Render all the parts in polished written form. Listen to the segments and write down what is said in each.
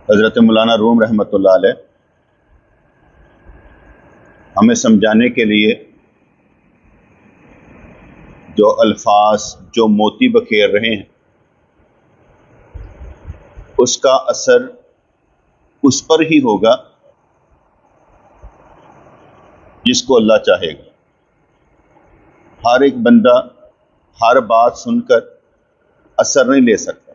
हज़रत मौलाना रूम रहमतुल्लाह अलैह हमें समझाने के लिए जो अल्फाज, जो मोती बखेर रहे हैं, उसका असर उस पर ही होगा जिसको अल्लाह चाहेगा। हर एक बंदा हर बात सुनकर असर नहीं ले सकता,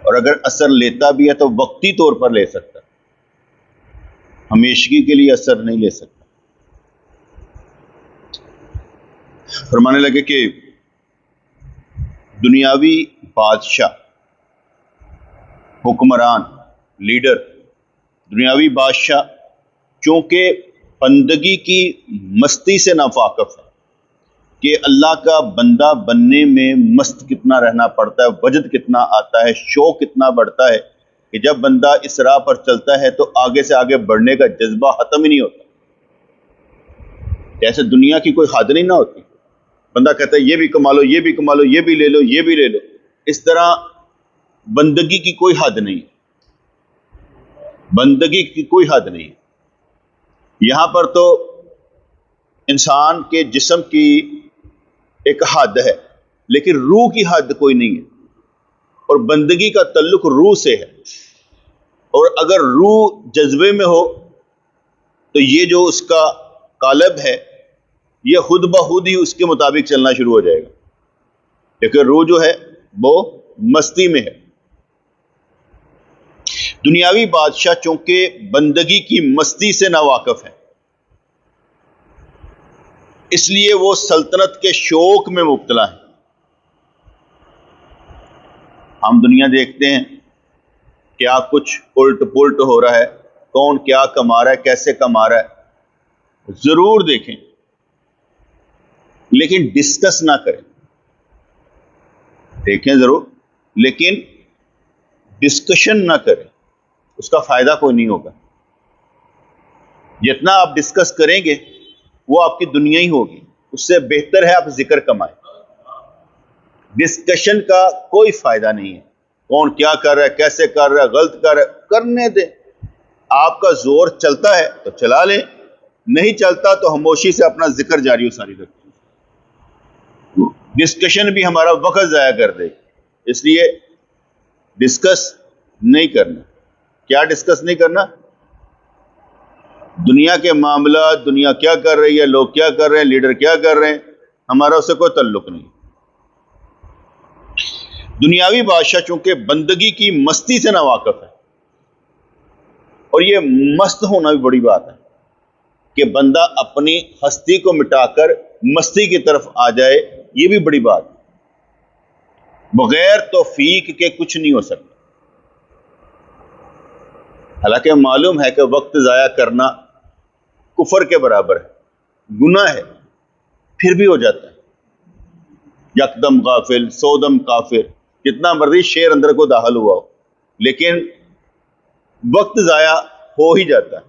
और अगर असर लेता भी है तो वक्ती तौर पर ले सकता, हमेशगी के लिए असर नहीं ले सकता। फरमाने लगे कि दुनियावी बादशाह, हुक्मरान, लीडर, दुनियावी बादशाह चूंकि बंदगी की मस्ती से नावाकिफ है कि अल्लाह का बंदा बनने में मस्त कितना रहना पड़ता है, वजद कितना आता है, शौक कितना बढ़ता है कि जब बंदा इस राह पर चलता है तो आगे से आगे बढ़ने का जज्बा खत्म ही नहीं होता। जैसे दुनिया की कोई हद नहीं ना होती, बंदा कहता है ये भी कमा लो, ये भी कमा लो, ये भी ले लो, ये भी ले लो। इस तरह बंदगी की कोई हद नहीं, बंदगी की कोई हद नहीं। यहां पर तो इंसान के जिस्म की एक हद है, लेकिन रूह की हद कोई नहीं है, और बंदगी का ताल्लुक रूह से है। और अगर रूह जज्बे में हो तो ये जो उसका कालब है ये खुद ब खुद ही उसके मुताबिक चलना शुरू हो जाएगा, लेकिन रूह जो है वो मस्ती में है। दुनियावी बादशाह चूंकि बंदगी की मस्ती से नावाकिफ है, इसलिए वो सल्तनत के शौक में मुब्तला है। हम दुनिया देखते हैं क्या कुछ उल्ट पुल्ट हो रहा है, कौन क्या कमा रहा है, कैसे कमा रहा है, जरूर देखें, लेकिन डिस्कस ना करें। देखें जरूर, लेकिन डिस्कशन ना करें, उसका फायदा कोई नहीं होगा। जितना आप डिस्कस करेंगे वो आपकी दुनिया ही होगी, उससे बेहतर है आप जिक्र कमाएं। डिस्कशन का कोई फायदा नहीं है, कौन क्या कर रहा है, कैसे कर रहा है, गलत कर रहा है, करने दे। आपका जोर चलता है तो चला लें, नहीं चलता तो खामोशी से अपना जिक्र जारी हो सारी रखें। डिस्कशन भी हमारा वक्त जाया कर दे, इसलिए डिस्कस नहीं करना। क्या डिस्कस नहीं करना? दुनिया के मामला, दुनिया क्या कर रही है, लोग क्या कर रहे हैं, लीडर क्या कर रहे हैं, हमारा उससे कोई ताल्लुक नहीं। दुनियावी बादशाह चूंकि बंदगी की मस्ती से नावाकिफ है, और ये मस्त होना भी बड़ी बात है कि बंदा अपनी हस्ती को मिटाकर मस्ती की तरफ आ जाए, ये भी बड़ी बात है। बगैर तौफीक के कुछ नहीं हो सकता। हालांकि मालूम है कि वक्त जाया करना कुफर के बराबर है, गुनाह है, फिर भी हो जाता है। यकदम गाफिल सौदम काफिर, जितना मर्जी शेर अंदर को दाखिल हुआ हो, लेकिन वक्त जाया हो ही जाता है।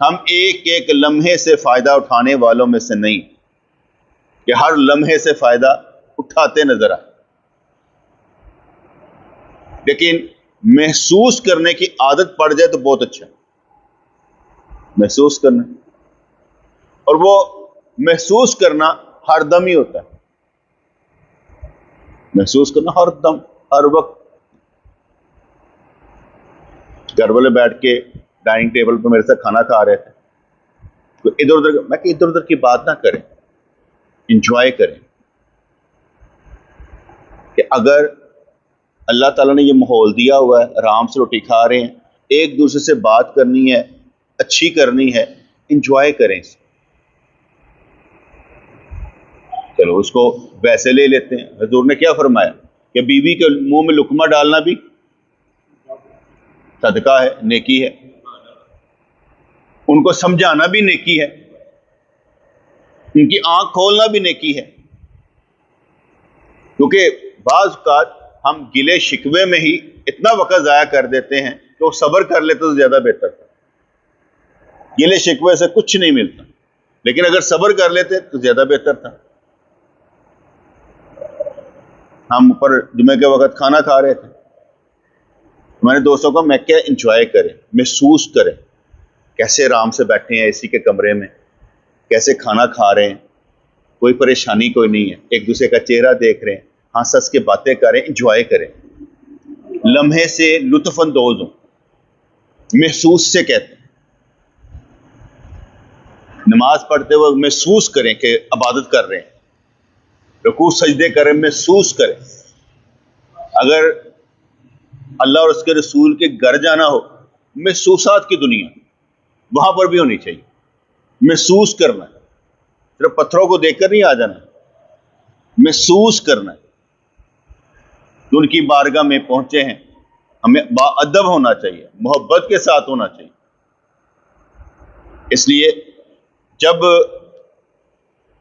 हम एक एक लम्हे से फायदा उठाने वालों में से नहीं कि हर लम्हे से फायदा उठाते नजर आए, लेकिन महसूस करने की आदत पड़ जाए तो बहुत अच्छा है। महसूस करना, और वो महसूस करना हर दम ही होता है। महसूस करना हर दम, हर वक्त। घर वाले बैठ के डाइनिंग टेबल पर मेरे साथ खाना खा रहे थे, तो इधर उधर, मैं कि इधर उधर की बात ना करें, इंजॉय करें। कि अगर अल्लाह ताला ने ये माहौल दिया हुआ है, आराम से रोटी खा रहे हैं, एक दूसरे से बात करनी है, अच्छी करनी है, इंजॉय करें। चलो उसको वैसे ले लेते हैं। हुजूर ने क्या फरमाया कि बीवी के मुंह में लुकमा डालना भी सदका है, नेकी है, उनको समझाना भी नेकी है, उनकी आंख खोलना भी नेकी है। क्योंकि बाज़ औक़ात हम गिले शिकवे में ही इतना वक़्त ज़ाया कर देते हैं कि वो सब्र कर लेते तो ज़्यादा बेहतर था। गिले शिकवे से कुछ नहीं मिलता, लेकिन अगर सब्र कर लेते तो ज़्यादा बेहतर था। हम ऊपर जुमे के वक़्त खाना खा रहे थे, मैंने दोस्तों को, मैं क्या, इंजॉय करें, महसूस करें कैसे आराम से बैठे हैं एसी के कमरे में, कैसे खाना खा रहे हैं, कोई परेशानी कोई नहीं है, एक दूसरे का चेहरा देख रहे हैं, हंस हंस के बातें करें, इंजॉय करें, लम्हे से लुत्फ अंदोज हो, महसूस से कहते हैं। नमाज पढ़ते वक्त महसूस करें कि इबादत कर रहे हैं, रुकू सजदे करें, महसूस करें। अगर अल्लाह और उसके रसूल के घर जाना हो, महसूसात की दुनिया वहां पर भी होनी चाहिए, महसूस करना है। सिर्फ पत्थरों को देखकर नहीं आ जाना, महसूस करना है तो उनकी बारगाह में पहुंचे हैं। हमें बाअदब होना चाहिए, मोहब्बत के साथ होना चाहिए। इसलिए जब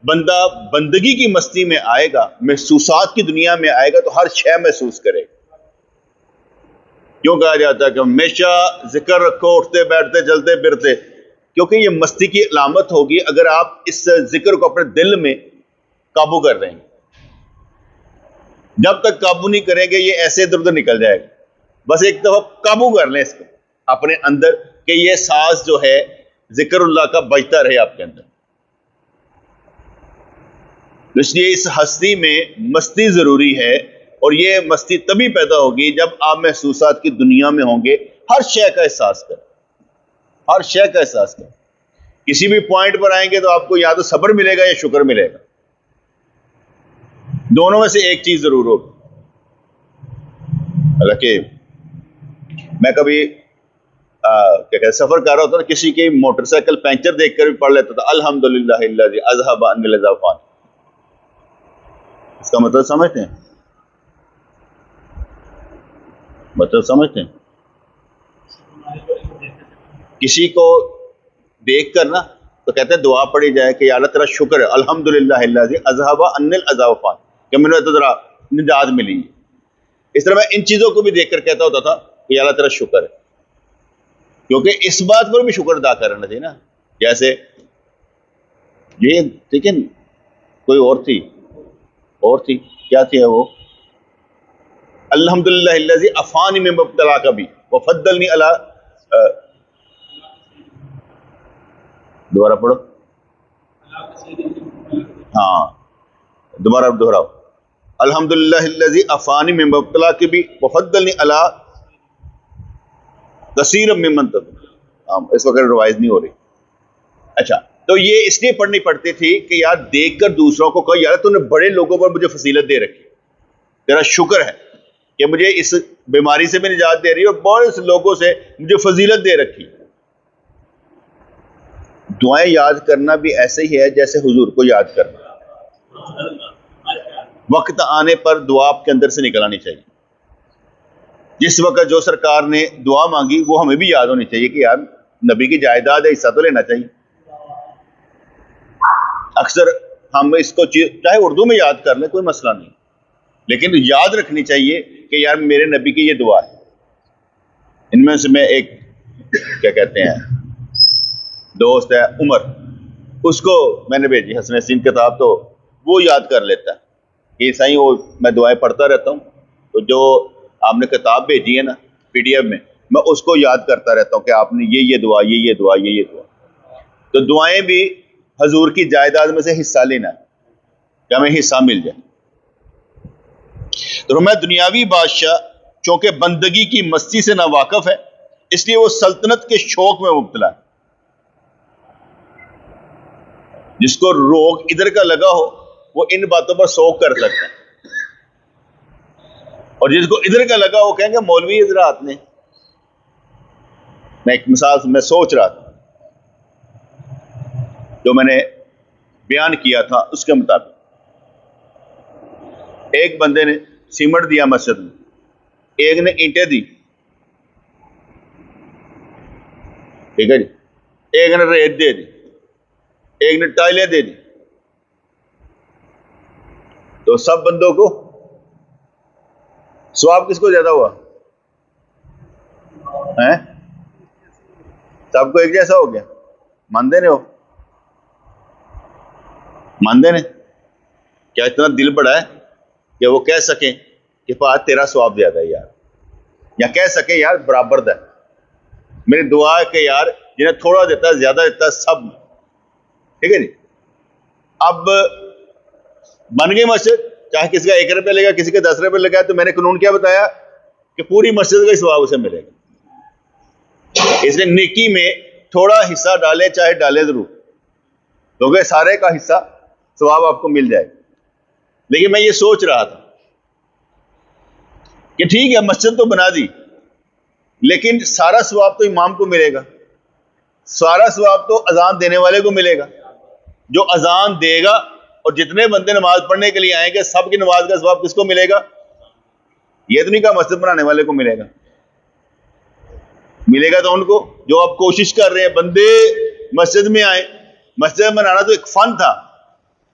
बंदा बंदगी की मस्ती में आएगा, महसूसात की दुनिया में आएगा, तो हर शय महसूस करेगा। क्यों कहा जाता है कि हमेशा जिक्र रखो, उठते बैठते चलते फिरते, क्योंकि ये मस्ती की अलामत होगी अगर आप इस जिक्र को अपने दिल में काबू कर रहे हैं। जब तक काबू नहीं करेंगे ये ऐसे इधर उधर निकल जाएगा। बस एक दफा काबू कर लें इसको अपने अंदर कि ये सांस जो है जिक्रुल्लाह का बजता रहे आपके अंदर। इसलिए इस हस्ती में मस्ती जरूरी है, और ये मस्ती तभी पैदा होगी जब आप महसूसात की दुनिया में होंगे। हर शय का एहसास करें, हर शय का एहसास करें। किसी भी पॉइंट पर आएंगे तो आपको या तो सब्र मिलेगा या शुक्र मिलेगा, दोनों में से एक चीज जरूर होगी। हालांकि मैं कभी क्या कहते सफर कर रहा होता था, किसी की मोटरसाइकिल पंचर देखकर भी पढ़ लेता था, अल्हम्दुलिल्लाह अल्लज़ी अज़हब अन्नी ज़फ़ान। इसका मतलब समझते हैं? मतलब समझते हैं? किसी को देख कर ना तो कहते हैं दुआ पढ़ी जाए कि या अल्लाह तेरा शुक्र है, अल्हम्दुलिल्लाह अल्लज़ी अज़हब अन्नी ज़फ़ान, कि मैंने तो जरा निजात मिली। इस तरह मैं इन चीजों को भी देखकर कहता होता था कि या अल्लाह तेरा शुक्र है, क्योंकि इस बात पर भी शुक्र अदा करना चाहिए ना। जैसे ये ठीक है, कोई और थी क्या थी वो, अल्हम्दुलिल्लाह अल्लज़ी अफ़ानी मिन मुब्तला कभी व फद्दलनी अला, दोबारा पढ़ो, हाँ दोबारा दोहराओ, अल्हम्दुलिल्लाह अल्लज़ी अफ़ानी मिन मुब्तला कभी व फद्दलनी अला कसीर मिम्मन तक। इस वक्त रिवाइज नहीं हो रही। अच्छा, तो ये इसलिए पढ़नी पड़ती थी कि यार देखकर दूसरों को कहो यार तूने बड़े लोगों पर मुझे फजीलत दे रखी, तेरा शुक्र है कि मुझे इस बीमारी से भी निजात दे रही है और बहुत से लोगों से मुझे फजीलत दे रखी। दुआएं याद करना भी ऐसे ही है जैसे हुजूर को याद करना। वक्त आने पर दुआ आपके अंदर से निकल आनी चाहिए। जिस वक्त जो सरकार ने दुआ मांगी वो हमें भी याद होनी चाहिए कि यार नबी की जायदाद है, हिस्सा तो लेना चाहिए। अक्सर हम इसको चाहे उर्दू में याद कर लें कोई मसला नहीं, लेकिन याद रखनी चाहिए कि यार मेरे नबी की ये दुआ है। इनमें से मैं एक क्या कहते हैं दोस्त है उमर, उसको मैंने भेजी हसन हसीन किताब, तो वो याद कर लेता है कि सही वो मैं दुआएं पढ़ता रहता हूँ, तो जो आपने किताब भेजी है ना PDF में, मैं उसको याद करता रहता हूँ कि आपने ये दुआ ये दुआ ये दुआ। तो दुआएं भी हजूर की जायदाद में से हिस्सा लेना है कि हमें हिस्सा मिल जाए। तो मैं दुनियावी बादशाह चूंकि बंदगी की मस्ती से नावाकिफ है, इसलिए वो सल्तनत के शौक में मुब्तला है। जिसको रोग इधर का लगा हो वो इन बातों पर शौक कर सकता है, और जिसको इधर का लगा वो कहेंगे मौलवी हजरात ने। मैं एक मिसाल मैं सोच रहा था जो मैंने बयान किया था उसके मुताबिक, एक बंदे ने सीमेंट दिया मस्जिद में, एक ने ईंटें दी, ठीक है जी, एक ने रेत दे दी, एक ने टाइलें दे दी। तो सब बंदों को स्वाब किसको ज्यादा हुआ है? सबको एक जैसा हो गया? मानते नहीं हो? मानते नहीं? क्या इतना दिल बड़ा है कि वो कह सकें कि पास तेरा स्वाब ज्यादा है यार, या कह सके यार बराबर दा। मेरी दुआ है कि यार जिन्हें थोड़ा देता ज्यादा देता सब, ठीक है जी। अब बन गई मस्जिद, चाहे किसी का 1 रुपया लेगा, किसी का 10 रुपये लगा, तो मैंने कानून क्या बताया कि पूरी मस्जिद का सवाब उसे मिलेगा। इसलिए नेकी में थोड़ा हिस्सा डाले, चाहे डाले जरूर, क्योंकि सारे का हिस्सा सवाब आपको मिल जाएगा। लेकिन मैं ये सोच रहा था कि ठीक है मस्जिद तो बना दी, लेकिन सारा सवाब तो इमाम को मिलेगा, सारा सवाब तो अजान देने वाले को मिलेगा। जो अजान देगा और जितने बंदे नमाज पढ़ने के लिए आएंगे सबकी नमाज का सवाब किसको मिलेगा? ये तो नहीं कहा मस्जिद बनाने वाले को मिलेगा। मिलेगा तो उनको जो अब कोशिश कर रहे हैं बंदे मस्जिद में आए। मस्जिद बनाना तो एक फन था,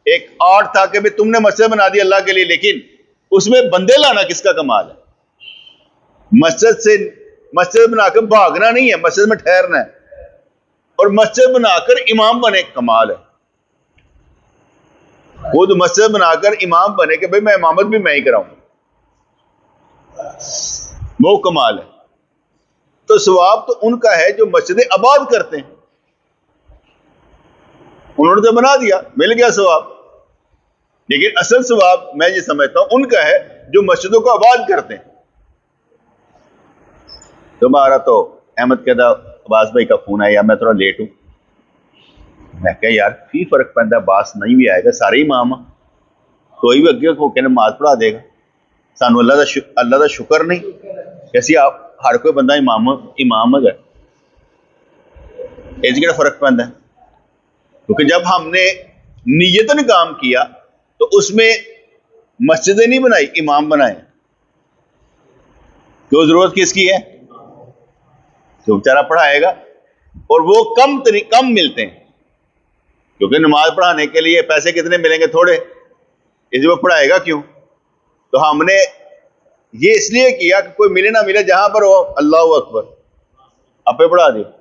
एक आर्ट था कि भाई तुमने मस्जिद बना दी अल्लाह के लिए, लेकिन उसमें बंदे लाना किसका कमाल है? मस्जिद बनाकर भागना नहीं है, मस्जिद में ठहरना है। और मस्जिद बनाकर इमाम बने, कमाल है। खुद मस्जिद बनाकर इमाम बने कि भाई मैं इमामत भी मैं ही कराऊं, वो कमाल है। तो सवाब तो उनका है जो मस्जिदें आबाद करते हैं। उन्होंने तो बना दिया, मिल गया सवाब। लेकिन असल सवाब मैं ये समझता हूं उनका है जो मस्जिदों को आबाद करते हैं। तुम्हारा तो अहमद कहता अब्बास भाई का फोन आया, मैं थोड़ा लेट हूं। मैं कहा यार की फर्क पैंदा, बास नहीं भी आएगा, सारे इमाम कोई भी अगे होकर नमाज पढ़ा देगा। सानू अल्लाह का शुक्र नहीं कैसी आप हर कोई बंदा इमाम है, ये फर्क पैंदा है। क्योंकि जब हमने नीयतन काम किया तो उसमें मस्जिदें नहीं बनाई, इमाम बनाए। तो जरूरत किसकी है? जो बेचारा पढ़ाएगा, और वो कम मिलते हैं, क्योंकि नमाज पढ़ाने के लिए पैसे कितने मिलेंगे? थोड़े। इसलिए वो पढ़ाएगा क्यों? तो हमने ये इसलिए किया कि कोई मिले ना मिले, जहां पर हो अल्लाह अकबर आपे पढ़ा दिया।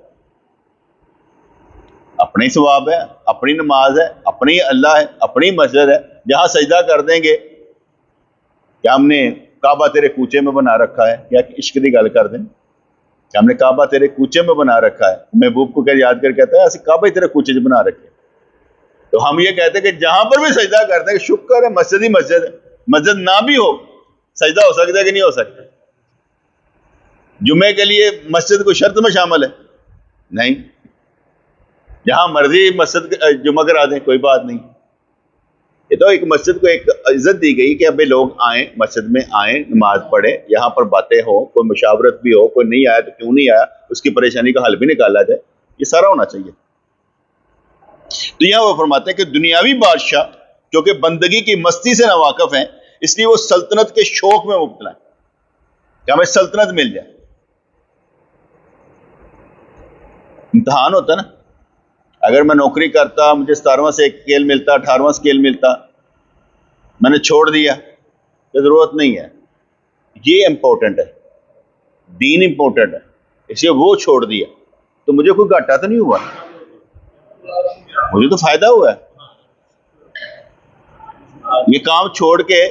अपनी सवाब है, अपनी नमाज है, अपनी अल्लाह है, अपनी मस्जिद है। जहां सजदा कर देंगे, क्या हमने काबा तेरे कूचे में बना रखा है? क्या इश्क की गल कर दें, क्या हमने काबा तेरे कूचे में बना रखा है? महबूब को क्या याद कर कहता है, असि काबा तेरे कूचे में बना रखे। तो हम ये कहते हैं कि जहां पर भी सजदा करते हैं, शुक्र है मस्जिद ही मस्जिद है। मस्जिद ना भी हो सजदा हो सकता है कि नहीं हो सकता? जुमे के लिए मस्जिद को शर्त में शामिल है? नहीं, जहां मर्जी मस्जिद जुमा करा दें, कोई बात नहीं। ये तो एक मस्जिद को एक इज्जत दी गई कि अबे लोग आए, मस्जिद में आए, नमाज पढ़े, यहाँ पर बातें हो, कोई मुशावरत भी हो, कोई नहीं आया तो क्यों नहीं आया, उसकी परेशानी का हल भी निकाला जाए। ये सारा होना चाहिए। तो यहां वो फरमाते हैं कि दुनियावी बादशाह क्योंकि बंदगी की मस्ती से नावाकिफ हैं, इसलिए वो सल्तनत के शौक में मुब्तला है कि हमें सल्तनत मिल जाए। इम्तहान होता ना, अगर मैं नौकरी करता, मुझे 17वां स्केल मिलता, 18वां स्केल मिलता, मैंने छोड़ दिया तो जरूरत नहीं है। ये इंपॉर्टेंट है, दीन इंपॉर्टेंट है, इसलिए वो छोड़ दिया तो मुझे कोई घाटा तो नहीं हुआ, मुझे तो फायदा हुआ है। ये काम छोड़ के,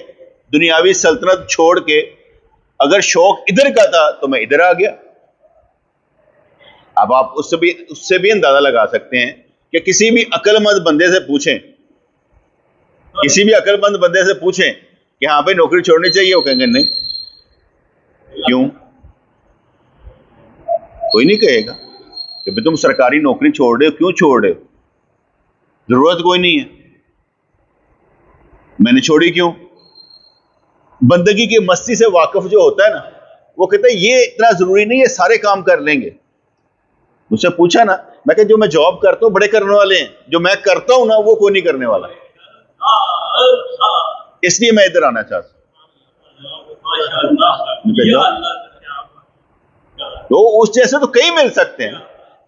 दुनियावी सल्तनत छोड़ के, अगर शौक इधर का था तो मैं इधर आ गया। अब आप उससे भी अंदाजा लगा सकते हैं कि किसी भी अक्लमंद बंदे से पूछें, किसी भी अक्लमंद बंदे से पूछें कि हाँ भाई नौकरी छोड़नी चाहिए, वो कहेंगे नहीं। क्यों? कोई नहीं कहेगा कि भाई तुम सरकारी नौकरी छोड़ रहे हो, क्यों छोड़ रहे हो? जरूरत कोई नहीं है, मैंने छोड़ी क्यों? बंदगी की मस्ती से वाकिफ जो होता है ना, वो कहता है ये इतना जरूरी नहीं है, सारे काम कर लेंगे। मुझसे पूछा ना, मैं कहता जो मैं जॉब करता हूं बड़े करने वाले हैं, जो मैं करता हूं ना वो कोई नहीं करने वाला, इसलिए मैं इधर आना चाहता हूं। तो उस जैसे तो कई मिल सकते हैं,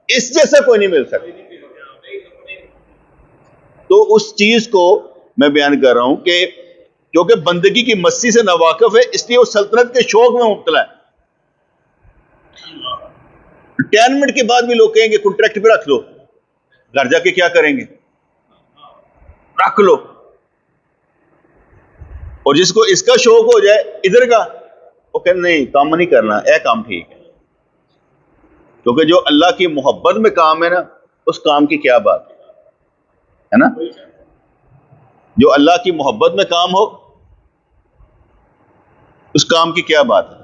इस जैसा कोई नहीं मिल सकता। तो उस चीज को मैं बयान कर रहा हूं कि क्योंकि बंदगी की मस्ती से नावाकिफ है, इसलिए वो सल्तनत के शौक में मुब्तला है। रिटायरमेंट के बाद भी लोग कहेंगे कॉन्ट्रैक्ट पे रख लो, घर जाके क्या करेंगे, रख लो। और जिसको इसका शौक हो जाए इधर का, वो कहते नहीं काम नहीं करना, यह काम ठीक है। क्योंकि जो अल्लाह की मोहब्बत में काम है ना, उस काम की क्या बात है ना। जो अल्लाह की मोहब्बत में काम हो, उस काम की क्या बात है।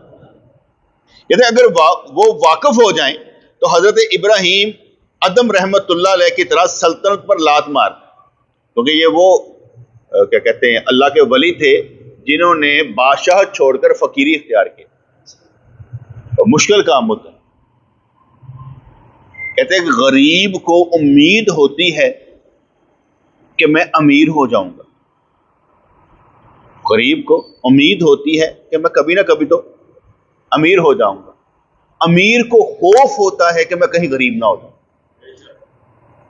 कहते अगर वो वाकिफ हो जाएं तो हजरत इब्राहीम अदम रहमतुल्लाह अलैह की तरह सल्तनत पर लात मार, क्योंकि ये वो क्या कहते हैं अल्लाह के वली थे जिन्होंने बादशाह छोड़कर फकीरी इख्तियार की, और मुश्किल काम होता है। कहते हैं गरीब को उम्मीद होती है कि मैं अमीर हो जाऊंगा, गरीब को उम्मीद होती है कि मैं कभी ना कभी तो अमीर हो जाऊंगा। अमीर को खौफ होता है कि मैं कहीं गरीब ना हो जाऊं।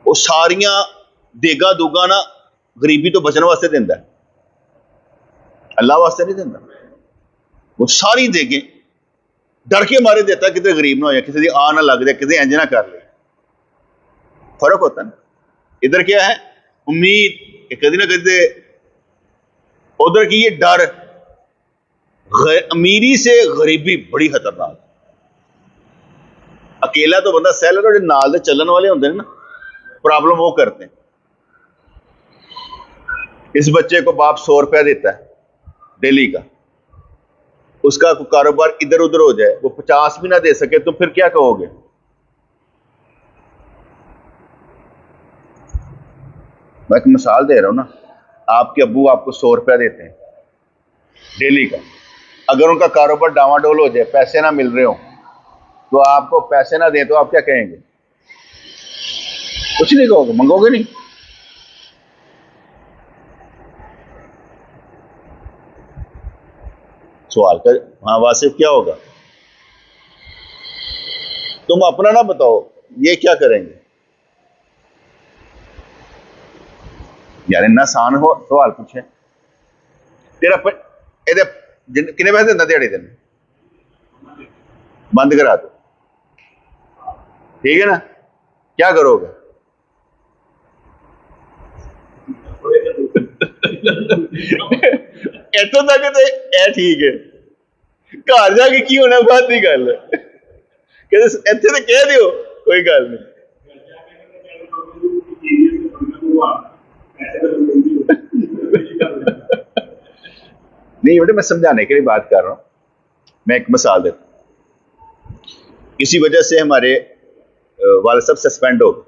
वो सारियां देगा दुगा ना गरीबी तो बचने वास्ते देता है, अल्लाह वास्ते नहीं देता। वो सारी देगे डर के मारे देता है कितने गरीब ना हो जाए, किसी की आ ना लग जाए, किसी इंज ना कर ले। फर्क होता है ना। इधर क्या है उम्मीद कि कभी ना कभी, उधर की ये डर। अमीरी से गरीबी बड़ी खतरनाक। अकेला तो बंदा सह लेता, जो नाल दे चलन वाले होंगे ना, प्रॉब्लम वो करते हैं। इस बच्चे को बाप 100 रुपया देता है डेली का, उसका कारोबार इधर उधर हो जाए, वो 50 भी ना दे सके तो फिर क्या कहोगे। मैं एक मिसाल दे रहा हूं ना, आपके अब्बू आपको 100 रुपया देते हैं डेली का, अगर उनका कारोबार डावाडोल हो जाए, पैसे ना मिल रहे हो, तो आपको पैसे ना दे तो आप क्या कहेंगे। कुछ नहीं कहोगे, मंगोगे नहीं। सवाल का हाँ वासिफ क्या होगा, तुम अपना ना बताओ, ये क्या करेंगे। यार इन्ना आसान हो सवाल पूछे। तेरा कितने पैसे देता दिहाड़ी दिन, बंद करा दो, ठीक है ना। क्या करोगे। इतों तक तो ए ठीक है, घर जाके की होना बात नहीं गल, इतने तो कह दियो कोई गल नहीं। नहीं बेटे, मैं समझाने के लिए बात कर रहा हूं। मैं एक मिसाल देता हूं। किसी वजह से हमारे वालिद साहब सस्पेंड हो गए,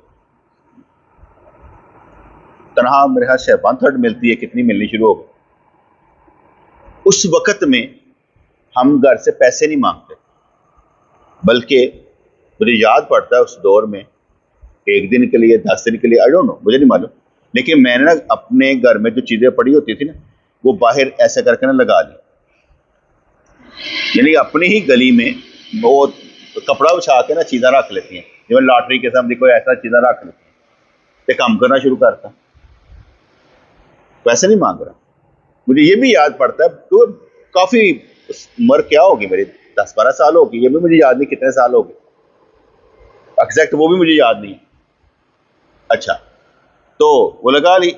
तनहा मेरे हाथ शैतान थर्ड मिलती है, कितनी मिलनी शुरू हो गई। उस वक्त में हम घर से पैसे नहीं मांगते, बल्कि मुझे याद पड़ता है उस दौर में 1 दिन के लिए 10 दिन के लिए, आई डोंट नो, मुझे नहीं मालूम, लेकिन मैंने ना अपने घर में जो चीजें पड़ी होती थी ना, वो बाहर ऐसे करके ना लगा दी। यानी अपनी ही गली में वो कपड़ा बिछा के ना चीज़ें रख लेती हैं, जिवें लॉटरी किस्म की कोई ऐसा चीज़ें रख लेती हैं, तो काम करना शुरू करता। वैसे नहीं मांग रहा। मुझे ये भी याद पड़ता है, तो काफ़ी उम्र क्या होगी मेरी, 10-12 साल होगी, ये भी मुझे याद नहीं कितने साल हो गए एग्जैक्ट, वो भी मुझे याद नहीं। अच्छा, तो वो लगा ली।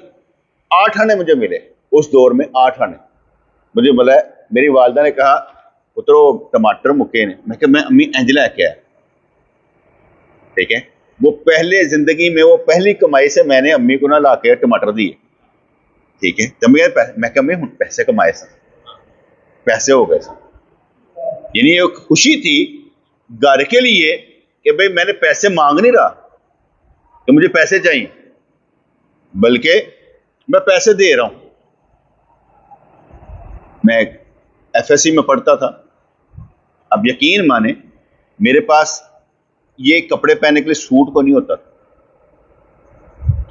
8 आने मुझे मिले उस दौर में, 8 आने मुझे मिला। मेरी वालदा ने कहा पुत्रो टमाटर मुके ने, मैं कहा मैं अम्मी इंज लैके आया। ठीक है, वो पहले जिंदगी में, वो पहली कमाई से मैंने अम्मी को ना ला के टमाटर दिए। ठीक है, तो मैं कहा मैं हूं पैसे कमाए सा, पैसे हो गए सा। यानी एक खुशी थी घर के लिए कि भाई मैंने पैसे मांग नहीं रहा कि मुझे पैसे चाहिए, बल्कि मैं पैसे दे रहा हूं। मैं एफएससी में पढ़ता था। अब यकीन माने मेरे पास ये कपड़े पहनने के लिए सूट को नहीं होता था,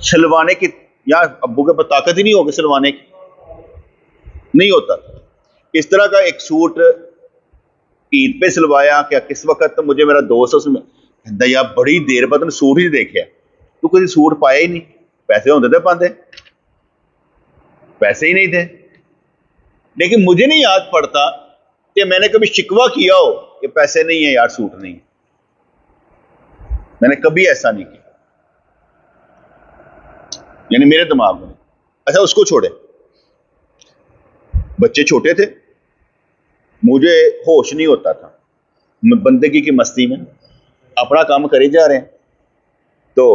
सिलवाने की, या अब्बू के पास ताकत ही नहीं होगी सिलवाने की, नहीं होता था। इस तरह का एक सूट ईद पे सिलवाया क्या, किस वक्त तो मुझे मेरा दोस्त उसमें दया बड़ी देर बाद सूट ही देखे, तू कभी सूट पाया ही नहीं, पैसे होते थे पाते, पैसे ही नहीं थे। लेकिन मुझे नहीं याद पड़ता कि मैंने कभी शिकवा किया हो कि पैसे नहीं है यार, सूट नहीं है। मैंने कभी ऐसा नहीं किया, यानी मेरे दिमाग में। अच्छा उसको छोड़े, बच्चे छोटे थे, मुझे होश नहीं होता था, मैं बंदगी की मस्ती में अपना काम करे जा रहे हैं। तो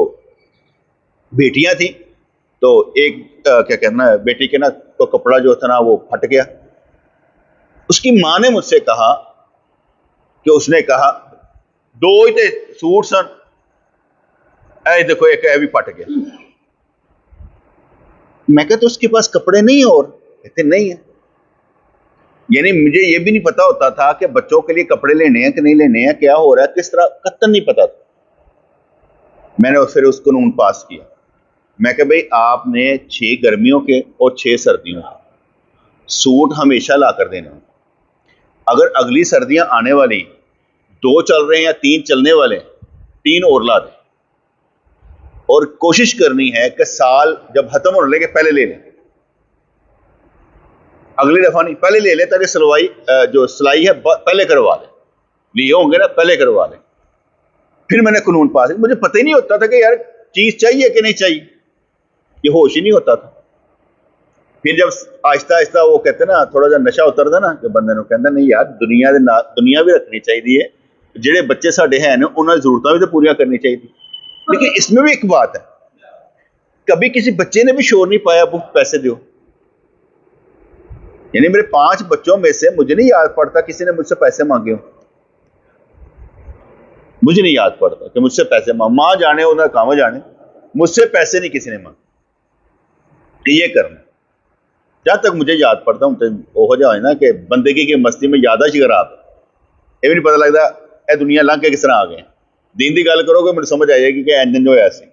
बेटियां थी, तो एक क्या कहना है, बेटी के ना तो कपड़ा जो था ना वो फट गया। उसकी माँ ने मुझसे कहा कि उसने कहा दो ही थे सूट सन, ऐ देखो एक है भी फट गया। मैं कहता तो उसके पास कपड़े नहीं है और? कहते नहीं है। यानी मुझे ये भी नहीं पता होता था कि बच्चों के लिए कपड़े लेने हैं कि नहीं लेने हैं, क्या हो रहा है, किस तरह, कतई नहीं पता था। मैंने फिर उस कानून पास किया। मैं कहा भाई आपने 6 गर्मियों के और 6 सर्दियों के सूट हमेशा ला कर देना। अगर अगली सर्दियां आने वाली 2 चल रहे हैं या 3 चलने वाले, 3 और ला दें। और कोशिश करनी है कि साल जब खत्म होने लगे पहले ले लें, अगली दफा नहीं, पहले ले लें, ताकि सिलवाई जो सिलाई है पहले करवा लें, लिए होंगे ना पहले करवा लें। फिर मैंने कानून पास किया। मुझे पता ही नहीं होता था कि यार चीज चाहिए कि नहीं चाहिए, ये होश ही नहीं होता था। फिर जब आहिस्ता आहिस्ता वो कहते ना थोड़ा सा नशा उतरदा ना, कि बंदे नूं कहंदा नहीं यार दुनिया भी रखनी चाहिए है, ਜਿਹੜੇ बच्चे साडे हैं ने उन्हां दी जरूरतां भी तो पूरियां करनी चाहिए। लेकिन इसमें भी एक बात है, कभी किसी बच्चे ने भी शोर नहीं पाया मुफ्त पैसे दो। यानी मेरे 5 बच्चों में से मुझे नहीं याद पड़ता किसी ने मुझसे पैसे मांगे हो, मुझे नहीं याद पड़ता कि मुझसे पैसे माँ जाने उन्हें काम जाने, मुझसे पैसे नहीं किसी ने मांगे कि ये करना। जहां तक मुझे याद पड़ता हूं तो ओहो जिहा होए ना कि बंदगी की मस्ती में याददाश्त खराब, ये भी नहीं पता लगता ये दुनिया लंघ के किस तरह आ गए। दीन की गल करोगे मुझे समझ आ जाएगी कि इंजन जो होया सी,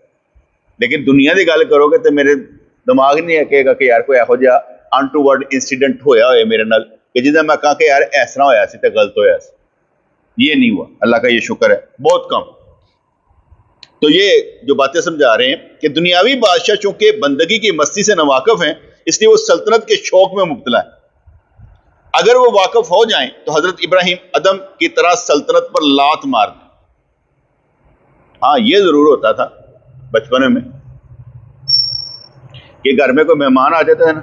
लेकिन दुनिया की गल करोगे तो मेरे दिमाग नहीं आएगा कि यार कोई इहो जिहा अनटूवर्ड इंसीडेंट होया होए मेरे नाल कि जिहदा मैं कहां कि यार इस तरह होया सी ते गलत होया सी। ये नहीं हुआ, अल्लाह का ये शुक्र है, बहुत कम। तो ये जो बातें समझा रहे हैं कि दुनियावी बादशाह चूंकि बंदगी की मस्ती से नावाकिफ हैं, इसलिए वो सल्तनत के शौक में मुब्तला है। अगर वो वाकिफ हो जाएं तो हजरत इब्राहिम अदम की तरह सल्तनत पर लात मार दें। हाँ, ये जरूर होता था बचपन में कि घर में कोई मेहमान आ जाता है ना,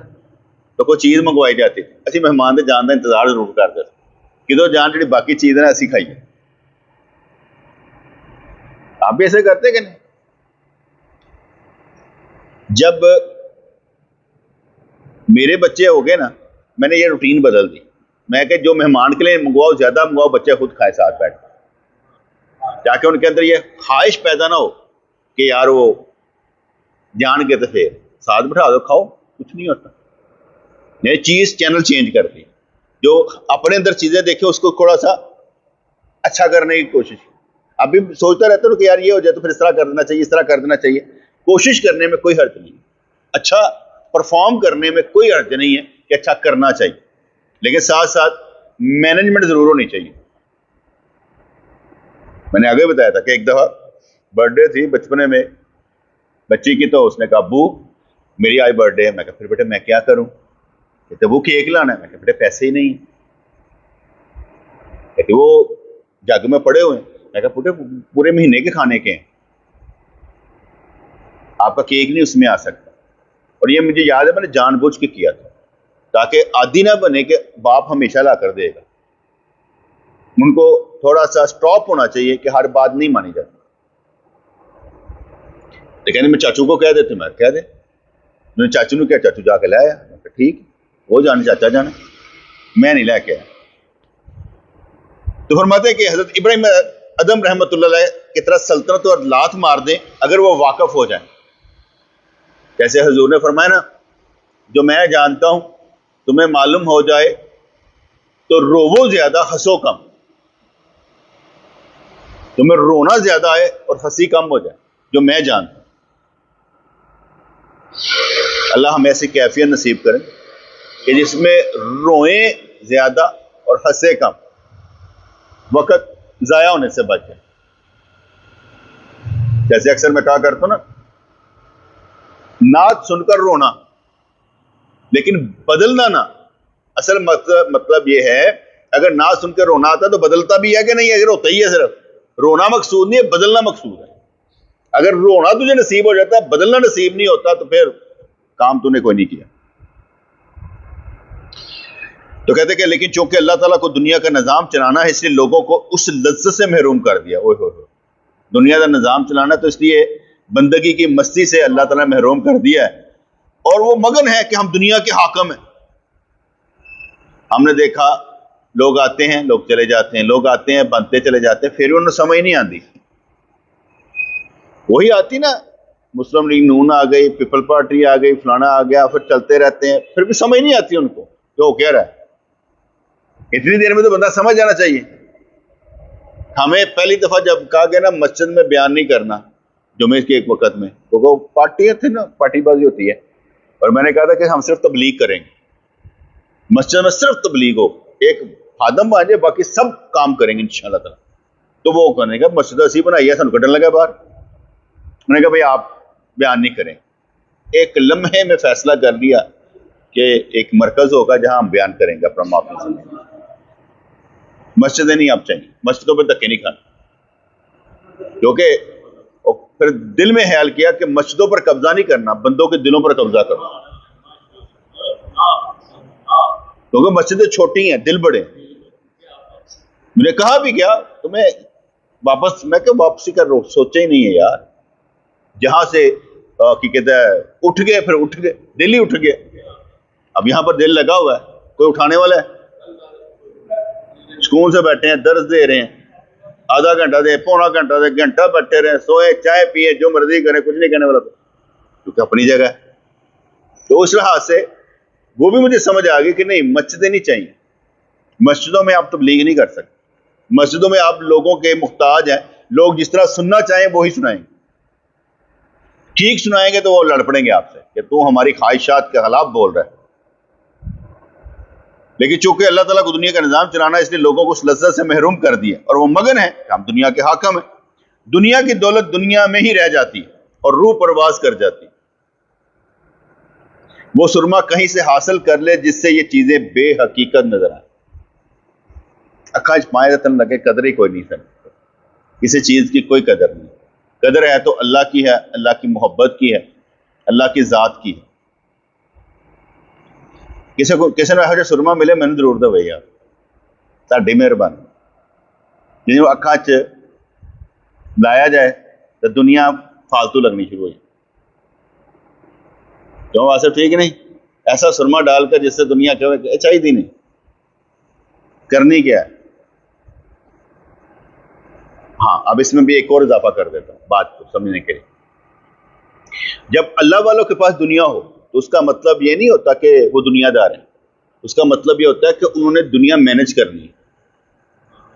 तो कोई चीज मंगवाई जाती थी, असं मेहमान के जान का इंतजार जरूर करते थे, किदों जान जी बाकी चीज है असं खाइए। आप भी ऐसे करते कि नहीं? जब मेरे बच्चे हो गए ना, मैंने ये रूटीन बदल दी। मैं कि जो मेहमान के लिए मंगवाओ ज्यादा मंगवाओ, बच्चे खुद खाए साथ बैठ, ताकि उनके अंदर ये ख्वाहिश पैदा ना हो कि यार वो जान के तो फिर साथ बिठा दो खाओ, कुछ नहीं होता। ये चीज चैनल चेंज कर दी, जो अपने अंदर चीजें देखे उसको थोड़ा सा अच्छा करने की कोशिश। अभी सोचता रहता हूँ कि यार ये हो जाए तो फिर इस तरह कर देना चाहिए, इस तरह कर देना चाहिए। कोशिश करने में कोई हर्ज नहीं, अच्छा परफॉर्म करने में कोई हर्ज नहीं है कि अच्छा करना चाहिए, लेकिन साथ साथ मैनेजमेंट जरूर होनी चाहिए। मैंने आगे बताया था कि एक दफा बर्थडे थी बचपने में बच्ची की, तो उसने कहा अब्बू मेरी आज बर्थडे है। मैं कहा फिर बेटे मैं क्या करूं? कहते वो केक लाना है। मैं कहा बेटे पैसे ही नहीं। कहते वो जग में पड़े हुए हैं। मैं कहा बेटे पूरे महीने के खाने के हैं, आपका केक नहीं उसमें आ सकता। और ये मुझे याद है मैंने जानबूझ के किया था, ताकि आदि ना बने कि बाप हमेशा ला कर देगा। उनको थोड़ा सा स्टॉप होना चाहिए कि हर बात नहीं मानी जाती। लेकिन मैं चाचू को कह देते, मैं कह दे, मैंने चाचू ने क्या, चाचू जाके लाया। ठीक, वो जाने चाचा जाने, मैं नहीं लेके आया। तो फरमाते कि हजरत इब्राहिम अदम रहमतुल्लाह की तरह सल्तनत और लात मार दें अगर वो वाकफ हो जाए। जैसे हजूर ने फरमाया ना, जो मैं जानता हूं तुम्हें मालूम हो जाए तो रोवो ज्यादा हंसो कम। तुम्हें रोना ज्यादा आए और हंसी कम हो जाए, जो मैं जानता हूं। अल्लाह हमें ऐसी कैफियत नसीब करें कि जिसमें रोए ज्यादा और हंसे कम, वक्त जाया होने से बच जाए। जैसे अक्सर मैं कहा करता हूं ना, नात सुनकर रोना लेकिन बदलना ना। असल मतलब ये है, अगर नात सुनकर रोना आता तो बदलता भी है कि नहीं? अगर होता ही है, सिर्फ रोना मकसूद नहीं है, बदलना मकसूद है। अगर रोना तुझे नसीब हो जाता है, बदलना नसीब नहीं होता, तो फिर काम तूने कोई नहीं किया। तो कहते कि लेकिन चूंकि अल्लाह ताला को दुनिया का निज़ाम चलाना है, इसलिए लोगों को उस लज्जत से महरूम कर दिया। ओए हो, दुनिया का निज़ाम चलाना, तो इसलिए बंदगी की मस्ती से अल्लाह ताला ने महरूम कर दिया है, और वो मगन है कि हम दुनिया के हाकिम हैं। हमने देखा लोग आते हैं, लोग चले जाते हैं, लोग आते हैं, बनते चले जाते हैं, फिर उन्हें समझ नहीं आती। वही आती ना, मुस्लिम लीग नून आ गई, पीपल पार्टी आ गई, फलाना आ गया, फिर चलते रहते हैं, फिर भी समझ नहीं आती उनको जो कह रहा है। इतनी देर में तो बंदा समझ जाना चाहिए। हमें पहली दफा जब कहा गया ना मस्जिद में बयान नहीं करना जुमे के एक वक्त में, तो वो पार्टियां थी ना, पार्टीबाजी होती है, और मैंने कहा था कि हम सिर्फ तबलीग करेंगे, मस्जिद में सिर्फ तबलीग हो, एक खादम आ जाए, बाकी सब काम करेंगे इंशाल्लाह ताला। तो वो करने का मस्जिद ऐसी बनाई है, कटन लगा बाहर। मैंने कहा भाई आप बयान नहीं करें। एक लम्हे में फैसला कर लिया कि एक मरकज होगा जहां हम बयान करेंगे अपना माफी से। मस्जिदें नहीं आप चाहिए, मस्जिदों पर धक्के नहीं खाने, क्योंकि फिर दिल में ख्याल किया कि मस्जिदों पर कब्जा नहीं करना, बंदों के दिलों पर कब्जा करना, क्योंकि मस्जिदें छोटी हैं, दिल बड़े। मुझे कहा भी क्या तुम्हें वापस, मैं क्या वापसी का सोचा ही नहीं है यार। जहां से कि कहते हैं उठ गए, फिर उठ गए, दिल ही उठ गया। अब यहां पर दिल लगा हुआ है, कोई उठाने वाला है? सुकून से बैठे हैं, दर्द दे रहे हैं, आधा घंटा दे, पौना घंटा दे, घंटा बैठे रहे, सोए, चाय पिए, जो मर्जी करें, कुछ नहीं कहने वाला, क्योंकि अपनी जगह है। तो उस लिहाज से वो भी मुझे समझ आ गई कि नहीं, मस्जिदें नहीं चाहिए। मस्जिदों में आप तबलीग नहीं कर सकते, मस्जिदों में आप लोगों के मुख्ताज हैं, लोग जिस तरह सुनना चाहें वो ही सुनाएंगे। ठीक सुनाएंगे तो वो लड़ पड़ेंगे आपसे कि तू हमारी ख्वाहिशात के खिलाफ बोल रहा है। लेकिन चूंकि अल्लाह ताला को दुनिया का निजाम चलाना, इसलिए लोगों को उस लज्जत से महरूम कर दिया, और वो मगन है कि हम दुनिया के हाकिम हैं। दुनिया की दौलत दुनिया में ही रह जाती है और रूह परवाज कर जाती है। वो सुरमा कहीं से हासिल कर ले जिससे ये चीजें बेहकीकत नजर आए। अखाज पाए रतन लगे, कदर ही कोई नहीं सकता, किसी चीज की कोई कदर नहीं। कदर है तो अल्लाह की है, अल्लाह की मोहब्बत की है, अल्लाह की जात की है। किसी ने सुरमा मिले, मैंने जरूर दो भैया, साड़ी मेहरबानी। जिन्हें अखा च लाया जाए तो दुनिया फालतू लगनी शुरू हो जाए। क्यों वासे ठीक नहीं? ऐसा सुरमा डालकर जिससे दुनिया कहे चाहिए नहीं, करनी क्या है। हाँ, अब इसमें भी एक और इजाफा कर देता हूं बात को समझने के लिए। जब अल्लाह वालों के पास दुनिया हो तो उसका मतलब ये नहीं होता कि वो दुनियादार है, उसका मतलब ये होता है कि उन्होंने दुनिया मैनेज करनी है।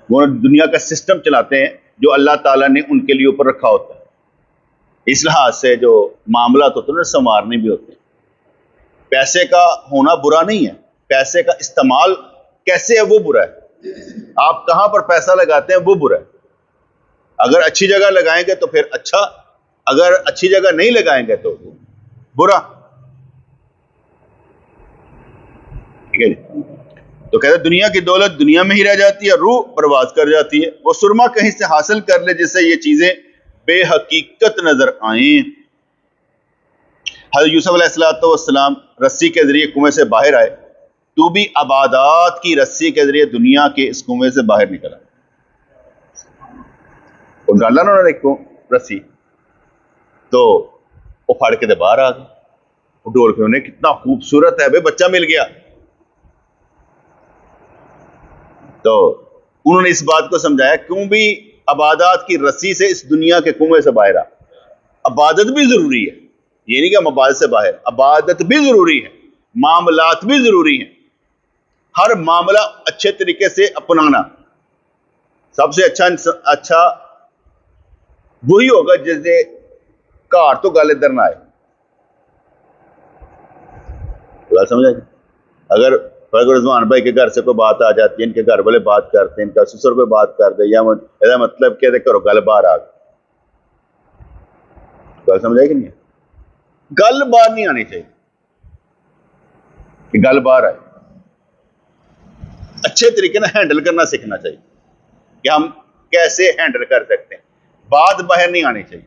वो दुनिया का सिस्टम चलाते हैं जो अल्लाह ताला ने उनके लिए ऊपर रखा होता है। इस लिहाज से जो मामला तो उन्हें संवारने भी होते हैं। पैसे का होना बुरा नहीं है, पैसे का इस्तेमाल कैसे है वो बुरा है। आप कहां पर पैसा लगाते हैं वो बुरा है। अगर अच्छी जगह लगाएंगे तो फिर अच्छा, अगर अच्छी जगह नहीं लगाएंगे तो बुरा। ठीक है जी। तो कहते दुनिया की दौलत दुनिया में ही रह जाती है, रूह परवाज कर जाती है। वो सुरमा कहीं से हासिल कर ले जिससे ये चीजें बेहकीकत नजर आए। हज़रत यूसुफ अलैहिस्सलाम रस्सी के जरिए कुएं से बाहर आए, तो भी आबादात की रस्सी के जरिए दुनिया के इस कुएं से बाहर निकला। और डाला ना उन्होंने रस्सी, तो वो फाड़ के बाहर आ गए। वो डोर के उन्हें कितना खूबसूरत है भाई, बच्चा मिल गया। तो उन्होंने इस बात को समझाया क्यों भी अबादत की रस्सी से इस दुनिया के कुएं से बाहर आ। अबादत भी जरूरी है, ये नहीं कि हम अबादत से बाहर, अबादत भी जरूरी है, मामलात भी जरूरी है। हर मामला अच्छे तरीके से अपनाना। सबसे अच्छा वही होगा जैसे घर तो गल इधर ना आए। समझा? अगर रिजवान भाई के घर से कोई बात आ जाती है, इनके घर वाले बात करते हैं, इनका ससुर कोई बात कर दे, या ऐसा मतलब क्या करो गल बाहर आ गई। गल समझ आएगी नहीं? गल बाहर नहीं आनी चाहिए कि गल बाहर आए। अच्छे तरीके से हैंडल करना सीखना चाहिए कि हम कैसे हैंडल कर सकते हैं। बात बाहर नहीं आनी चाहिए।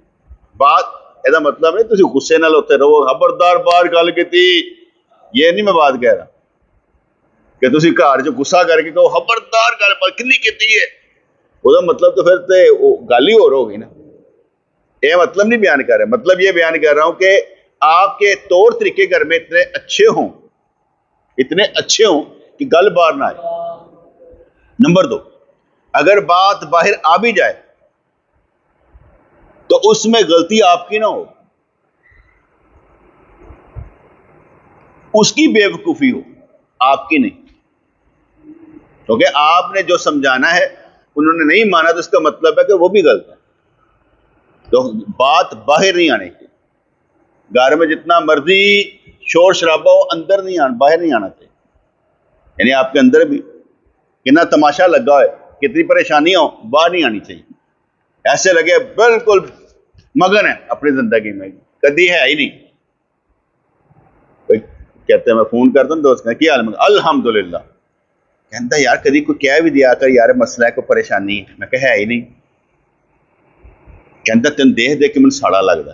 बात ऐसा मतलब नहीं तुम गुस्से नाल होते रहो, खबरदार बाहर गल की, ये नहीं मैं बात कह रहा। कि तुसी घर च गुस्सा करके कहो खबरदार गल किन्नी कीती है, ਉਹਦਾ मतलब तो फिर तो वो गल ही और होगी ना। ये मतलब नहीं बयान कर रहे, मतलब ये बयान कर रहा हूं कि आपके तौर तरीके घर में इतने अच्छे हों, इतने अच्छे हों कि गल बाहर ना आए। नंबर 2, अगर बात बाहर आ भी जाए तो उसमें गलती आपकी ना हो, उसकी बेवकूफी हो, आपकी नहीं। क्योंकि आपने जो समझाना है उन्होंने नहीं माना तो इसका मतलब है कि वो भी गलत है। तो बात बाहर नहीं आने की। घर में जितना मर्जी शोर शराबा हो, अंदर नहीं आना, बाहर नहीं आना चाहिए। यानी आपके अंदर भी कितना तमाशा लगा है, कितनी परेशानी हो, बाहर नहीं आनी चाहिए। ऐसे लगे बिल्कुल मगन है अपनी जिंदगी में, कभी है ही नहीं। कहते हैं मैं फोन करता हूँ दोस्त, क्या हाल है, अल्हम्दुलिल्लाह। कहता यार कभी कोई कह भी दिया कर यार मसला है, कोई परेशानी है, मैं कहा है ही नहीं। कहता तेन देख देख के मैंने साड़ा लगता,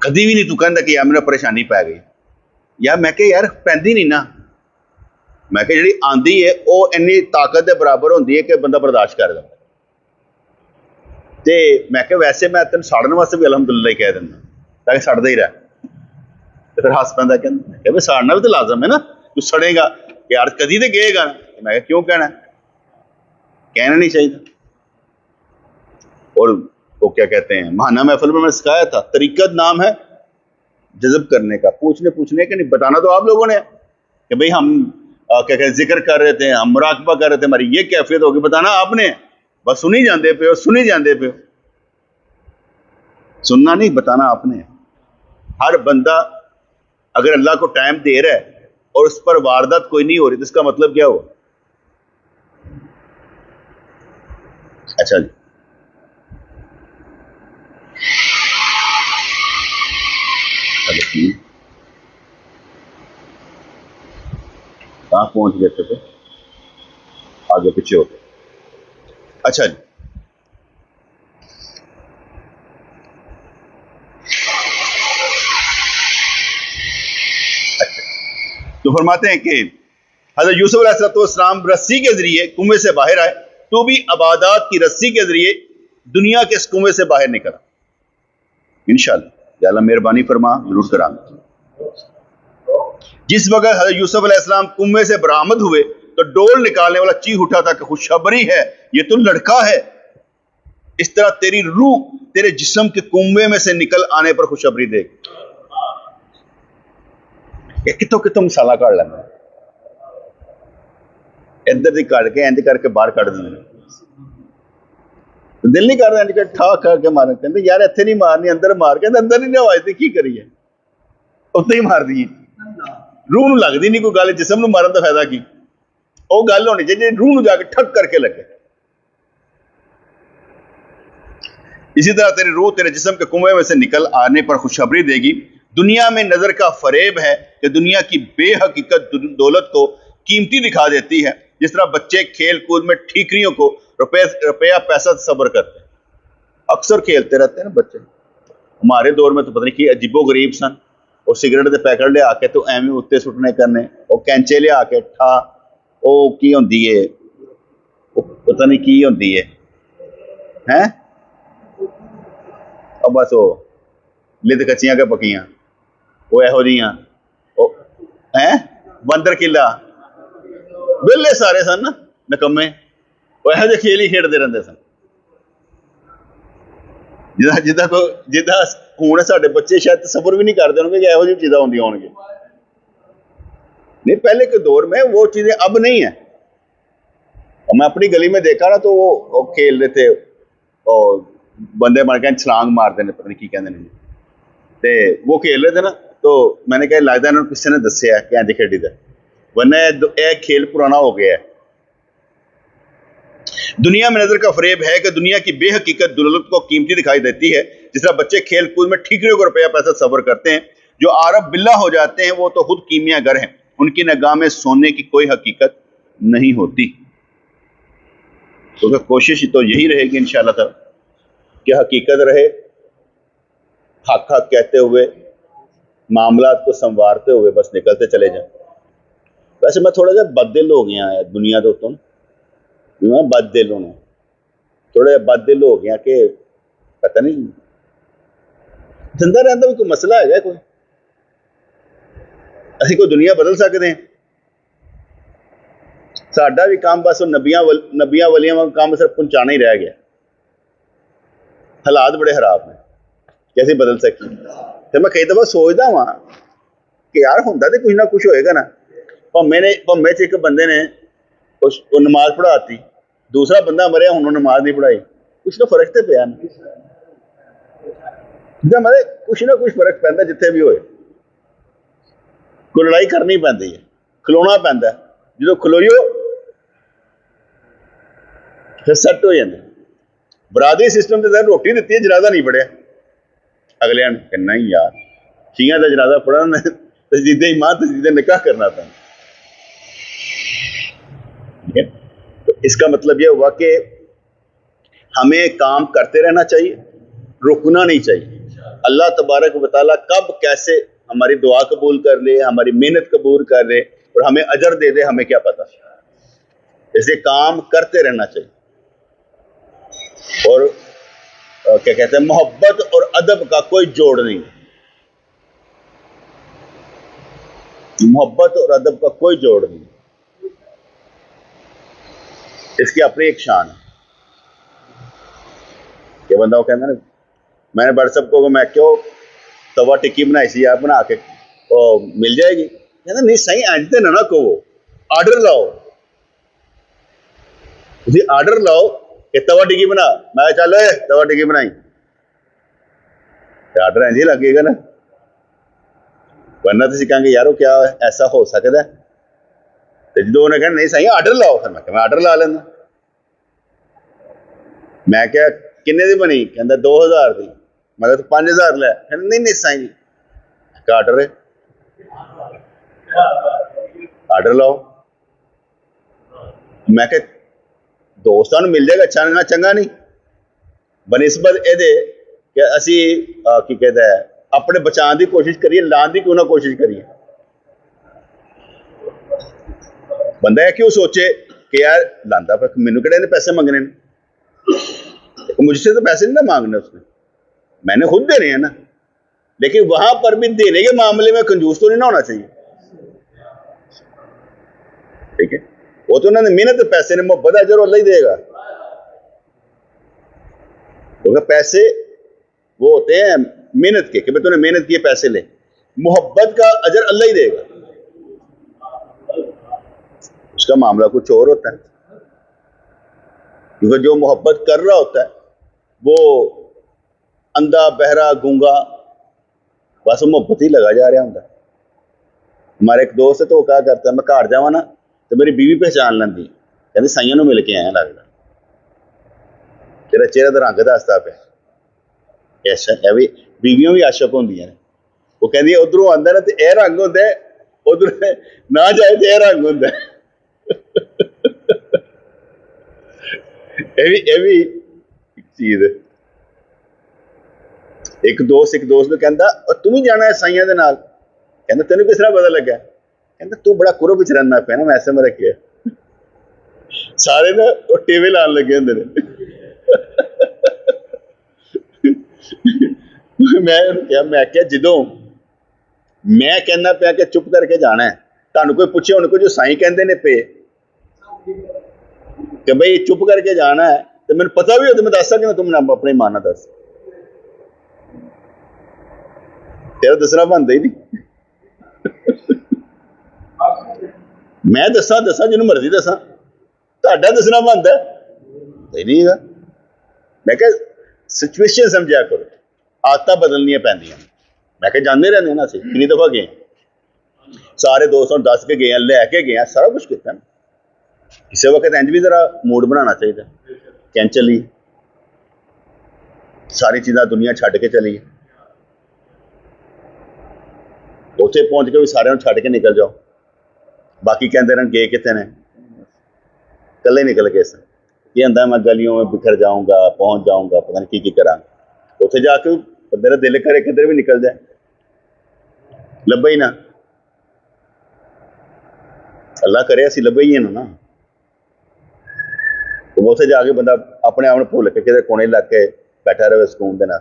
कभी भी नहीं तू कहता कि यार मेरा परेशानी पै गई। यार मैं कहा यार पैंदी नहीं ना, मैं कहा जी आंदी है वो इन्नी ताकत के बराबर होती है कि बंदा बर्दाश्त कर लेता। तो मैं कहा वैसे मैं तेन साड़न वास्ते भी अल्हम्दुलिल्लाह ही कह देना ताकि सड़दा ही रह। तो फिर हस पैंदा, कहते साड़ना भी तो लाजम है ना, तू सड़ेगा यार कदी तो गएगा ना। मैं कहा क्यों कहना, कहना नहीं चाहिए। और वो क्या कहते हैं, महाना महफिल में मैंने सिखाया था, तरीकत नाम है जज्ब करने का, पूछने का नहीं। बताना तो आप लोगों ने कि भाई हम क्या कहते जिक्र कर रहे थे, हम मुराकबा कर रहे थे, हमारी ये कैफियत होगी, बताना आपने। बस सुनी जाते पे हो, सुनी जाते पे हो, सुनना नहीं, बताना आपने। हर बंदा अगर अल्लाह को टाइम दे रहा है और उस पर वारदात कोई नहीं हो रही तो इसका मतलब क्या हुआ? अच्छा जी, कहाँ पहुंच गए थे, आगे पीछे हो गए। अच्छा जी, तो फरमाते हैं कि हज़रत यूसुफ अलैहिस्सलाम रस्सी के जरिए कुएं से बाहर आए, तो भी अबादात की रस्सी के जरिए दुनिया के इस कुएं से बाहर निकला। इंशाअल्लाह या अल्लाह मेहरबानी फरमा जरूर करांगे। जिस वक्त हज़रत यूसुफ अलैहिस्सलाम कुएं से बरामद हुए तो डोल निकालने वाला चीख उठा था कि खुशखबरी है, ये तो लड़का है। इस तरह तेरी रूह तेरे जिस्म के कुएं में से निकल आने पर खुशखबरी देगी। कितों कितों मसाला काट लेना, इधर दी काट के इंज करके बाहर कट देंगे। दिल नहीं कर रहा इंज कर ठा खा के मार, कहते यार इत्थे नहीं मारनी, अंदर मार, कहते अंदर नहीं आवाज थी की करिए, उत्ते ही मार दी। रूह नूं लगदी नहीं कोई गल, जिस्म नूं मारन दा फायदा की? वो गल होनी चाहिए रूह नूं जाके ठक करके लगे। इसी तरह तेरी रूह तेरे जिस्म के कुएं में से निकल आने पर खुशखबरी देगी। दुनिया में नजर का फरेब है कि दुनिया की बेहकीकत दौलत को कीमती दिखा देती है। जिस तरह बच्चे खेल कूद में ठीकरियों को रुपया पैसा सब्र करते हैं, अक्सर खेलते रहते हैं ना बच्चे। हमारे दौर में तो पता नहीं कि अजीबो गरीब सन, और सिगरेट के पैकेट ले आके तो एवं उत्ते सुटने करने, और कैंचे ले आके ठा वो की होंदी है, पता नहीं की होंदी है हैं, और बस वो लिद कच्चियां के पकियां वो यहो जियां हैं, बंदर किला बिल्ले सारे सन ना नकम्मे, वो यहो जिहे खेल ही खेडते रहते सन। जिदा हुण साडे बच्चे शायद तसव्वुर भी नहीं करते होंगे कि यहो जी चीज़ां होंदियां होणगियां। नहीं, पहले के दौर में वो चीजें अब नहीं है। और मैं अपनी गली में देखा ना तो वो खेल रहे थे, और बंदे मर गए छलांग मारते हैं, पता नहीं की कहते हैं, ते वो खेल रहे थे ना, तो मैंने कहा लगता इन्होंने किसी ने दसिया कि इंज खेडी दा, वरना यह खेल पुराना हो गया है। दुनिया में नजर का फरेब है कि दुनिया की बेहकीकत दौलत को कीमती दिखाई देती है। जिस तरह बच्चे खेल कूद में ठीकरियों को रुपया पैसा सब्र करते हैं, जो आरब बिल्ला हो जाते हैं वो तो खुद कीमियागर हैं, उनकी निगाह में सोने की कोई हकीकत नहीं होती। तो कोशिश तो यही रहेगी इंशाअल्लाह ताला कि हकीकत रहे, हक हक कहते हुए मामलात को संवारते हुए बस निकलते चले जाएं। वैसे मैं थोड़ा जिहा बददिल हो गया है दुनिया के उत्तों, मैं बददिल होना, थोड़ा जिहा बददिल हो गया कि पता नहीं जिंदा रहता भी कोई मसला है कोई, असीं कोई दुनिया बदल सकते हैं? साडा भी काम बस नबियां वलियां वांग काम सिर्फ पहुंचाना ही रह गया। हालात बड़े खराब ने, कैसे बदल सकी? फिर मैं कई दफा सोचता वहां कि यार होंदा तो कुछ ना कुछ होएगा ना। भम्मे च एक बंदे ने नमाज पढ़ाती, दूसरा बंदा मरिया, हुण नमाज नहीं पढ़ाई, कुछ ना फर्क तो पिया ना। मतलब कुछ ना कुछ फर्क पैंदा जिथे भी होए, कोई लड़ाई करनी पैंदी है, खलोना पैंदा, जो खलोईओ फिर सैट हो जाते। बरादरी सिस्टम के तहत रोटी दी है, जनाजा नहीं पढ़िया, अगलिया ने कहना ही यार शिया का जनाजा पढ़ना, तजदीद ईमान तजदीद निकाह करना पैंदा। तो इसका मतलब यह हुआ कि हमें काम करते रहना चाहिए, रुकना नहीं चाहिए। अल्लाह तबारक व तआला कब कैसे हमारी दुआ कबूल कर ले, हमारी मेहनत कबूल कर ले और हमें अजर दे दे, हमें क्या पता। इसलिए काम करते रहना चाहिए। और क्या कहते हैं, मोहब्बत और अदब का कोई जोड़ नहीं, मोहब्बत और अदब का कोई जोड़ नहीं, इसकी अपनी एक शान है। कि बंदा वो कहता ना, मैंने व्हाट्सएप को मैं क्यों तवा टिक्की बनाई सी यार, बना के मिल जाएगी? कहता नहीं सही इंज ते ना कहो, आर्डर लाओ, तुसीं आर्डर लाओ कि तवा टिक्की बना, मैं चल तवा टिक्की बनाई, आर्डर इंज ही लगेगा ना। वरना तुसीं कहेंगे यार क्या ऐसा हो सकता है? तो जो उन्हें कहना नहीं सही आर्डर लाओ, फिर मैं आर्डर ला लेना। मैं क्या किन्ने दी बनी? कहता 2000 दी, मतलब 5000 लै। नहीं नहीं साईं जी, आर्डर है, आर्डर लाओ। मैं क्या दोस्तां नूं मिल जाएगा चंगा चंगा नहीं, बनिस्बत एदे कि असी की कहता है अपने बचाने की कोशिश करिए, लाने की क्यों ना कोशिश करिए। बंदा है क्यों सोचे कि यार लांदा पर मैनू किहड़े ने पैसे मंगने, मुझसे तो पैसे नहीं ना मांगने उसने, मैंने खुद देने हैं ना। लेकिन वहां पर भी देने के मामले में कंजूस तो नहीं ना होना चाहिए, ठीक है? वो तो उन्होंने मेहनत पैसे ने, मोहब्बत अजर अल्लाह ही देगा, क्योंकि पैसे वो होते हैं मेहनत के, कि भाई तूने मेहनत किए पैसे ले। मोहब्बत का अजर अल्लाह ही देगा, उसका मामला कुछ और होता है। क्योंकि जो मोहब्बत कर रहा होता है वो अंधा बहरा गूंगा, बस मोहब्बत ही लगा जा रहा होता है। हमारे एक दोस्त है तो वो क्या करता है, मैं घर जावा ना तो मेरी बीवी पहचान लेंदी, कहती साइयां मिल के आया, लगता तेरा चेहरा तो रंग दसदा पे। ऐसा है भी, बीवियां भी आशक होंदियां ने, वो कहती है उधरों आंदा ना तो यह रंग होंदा है, उधर ना जाए तो यह रंग होंदा है। ये भी चीज है। एक दोस्त नूं कहंदा तू भी जाना है साइयां दे नाल, कहंदा तेनू किस तरह पता लगा? कहंदा तू बड़ा कुरब विच रहिंदा पिया ना, मैं ऐसे में रखिया सारे ना वो टेवे लान लगे होंदे ने। मैं क्या जदों मैं कहना पिया कि चुप करके जाना है, तुहानू कोई पूछे हुण कोई जो साईं कहंदे ने पे कि भाई चुप करके जाना है, तो मैंने पता भी हो तो मैं दस सकना, तुमने अपने माना दस, तेरा दसना बनता ही नहीं। मैं दसा जिन्हों मर्जी दसा, तुहाडा दसना बनता है नहीं है। मैं क्या सिचुएशन समझा करो, आदत बदलनिया पैंदियां। मैं क्या जाते रहने ना, असीं कितनी दफा गए, सारे दोस्तों दस के गए, लैके गए, सारा कुछ किया। किसी वक्त इंज भी जरा मूड बनाना चाहिए, कैं चली सारी चीज़ां दुनिया छड्ड के चली, उत्थे पहुंच के भी सारे छड्ड के निकल जाओ, बाकी कहते रहन गए कितने ने, कल ही निकल गए सन। ये होंदा मैं गलियों में बिखर जाऊंगा, पहुंच जाऊंगा, पता नहीं की करा, उत्थे जाके मेरा दिल करे किधर भी निकल जाए, लब्भे ही ना। अल्लाह करे असी लभे ही ना, तो उत्थे जाके बंदा अपने आप भुल के किते कोने लग के बैठा रहे सुकून दे नाल।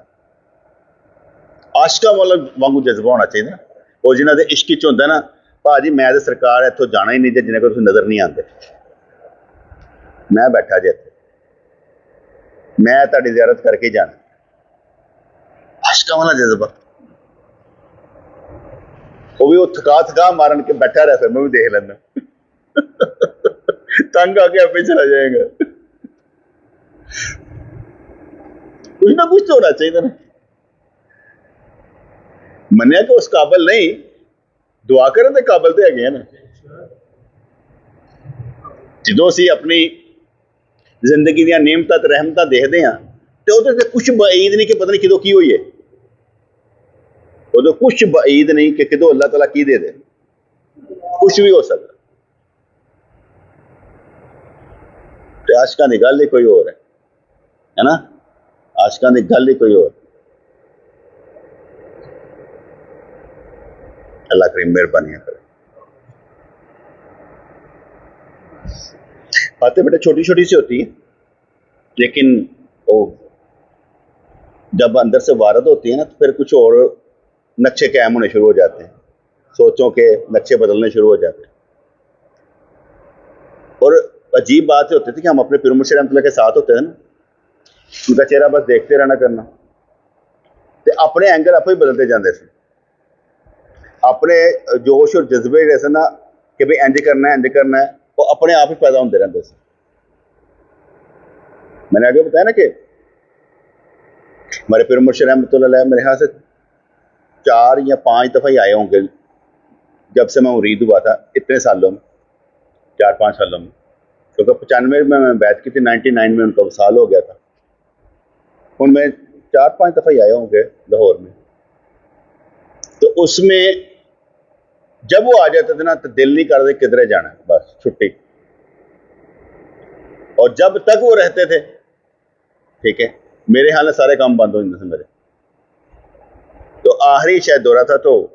आशिका वांगू जज्बा होना चाहिए ना, वो जिन्हों के इश्क च होंदा ना, भाजी मैं तो सरकार इत्थों जाना ही नहीं जे जिन्हें को तुसीं नजर नहीं आते, मैं बैठा जे इत्थे, मैं तुहाडी ज़ियारत करके जाना। आशिका वाला जज्बा, वो भी वो थका मारन के बैठा रहे, फिर मैं भी देख लेना तंग आके आपे चला जाएगा। कुछ ना कुछ तो होना चाहिए ना। मन्या कि उस काबिल नहीं, दुआ करने के काबिल तो है ना। जो असीं अपनी जिंदगी दी नेमतां ते रहमतां देखते हैं तो उहदे ते कुछ बईद नहीं कि पता नहीं किदों की होई है, उहदे कुछ बईद नहीं कि किदों अल्लाह ताला की दे दे, कुछ भी हो सकता। तो आशिकां दी गल ही कोई और है ना, आशिकां दी गल ही कोई और। अल्लाह करीम मेहरबानियां करे। बातें बेटा छोटी छोटी सी होती है, लेकिन वो जब अंदर से वारद होती है ना, तो फिर कुछ और नक्शे कायम होने शुरू हो जाते हैं, सोचों के नक्शे बदलने शुरू हो जाते हैं। और अजीब बात होती थी कि हम अपने पीर मुर्शिद रहमतुल्लाह के साथ होते हैं ना, उनका चेहरा बस देखते रहना करना, तो अपने एंगल आप ही बदलते जाते थे, अपने जोश और जज्बे जैसे ना कि भाई इंज करना है, वो अपने आप ही पैदा होते रहते थे। मैंने आगे बताया ना कि हमारे पीर मुर्शिद रहमतुल्लाह अलैह मेरे ख्याल से 4 या 5 दफ़ा ही आए होंगे जब से मैं मुरीद हुआ था, इतने सालों में, 4-5 सालों में, क्योंकि 95 में मैं बैत की थी, 99 में उनका वसाल हो गया था। उनमें 4-5 दफ़ा ही आए होंगे लाहौर में। तो उसमें जब वो आ जाते थे ना, तो दिल नहीं करते किधरे जाना, बस छुट्टी। और जब तक वो रहते थे, ठीक है, मेरे हाल में सारे काम बंद हो जाते थे मेरे। तो आखिरी शायद दौरा था, तो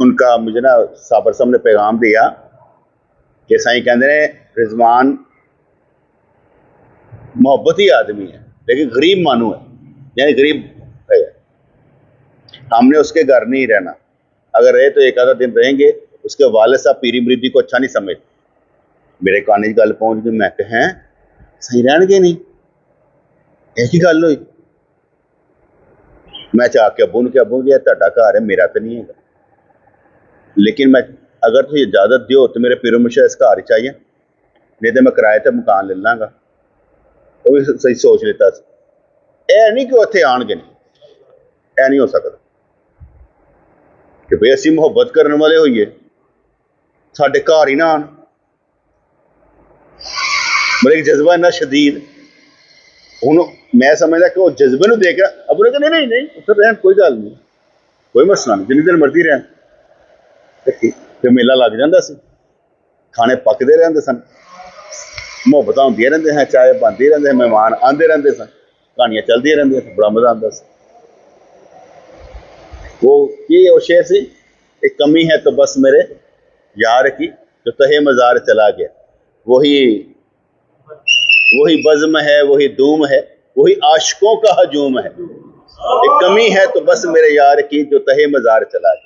उनका मुझे ना साबर साहब ने पैगाम दिया कि साईं कहते हैं रिजवान मोहब्बत ही आदमी है, लेकिन गरीब मानू है, यानी गरीब है। हमने उसके घर नहीं रहना, अगर रहे तो एक आधा दिन रहेंगे। उसके वाले साहब पीरी मुरीदी को अच्छा नहीं समझते। मेरे काने गल पहुंच गई, मैं कहा सही रहणगे नहीं, एक ही गल हुई। मैं चाह के अबू ने कहा, अबू जी तुहाडा घर है, मेरा तो नहीं है, लेकिन मैं अगर तुम इजाजत दियो तो मेरे पीर मुर्शिद इस घर चाहिए, नहीं तो मैं किराए ते मकान ले लांगा। वो भी सही सोच लेता। यह नहीं कि उत्थे आणगे नहीं, यह नहीं हो सकता कि भाई असीं मुहब्बत करने वाले होइए, साडे घर ही ना आन। मेरा एक जज्बा इन्ना शदीद, हुण मैं समझदा कि वो जज्बे नूं देख रहा। अबू ने कहा नहीं नहीं उत्थे रहन, कोई गल नहीं, कोई मसला नहीं, जिन्नी देर मर्जी रहन। फिर मेला लग जाता सी, खाने पकते रहते सन, मुहब्बत होंदियां रहंदियां सन, चाय बनती रहते, मेहमान आते रहते सन, कहानियां चलती रहंदियां सन, बड़ा मजा आता। वो ये वो शेर से एक कमी है तो बस मेरे यार की, जो तहे मजार चला गया, वही बज़्म है, वही दूम है, वही आशिकों का हजूम है। एक कमी है तो बस मेरे यार की, जो तहे मजार चला गया।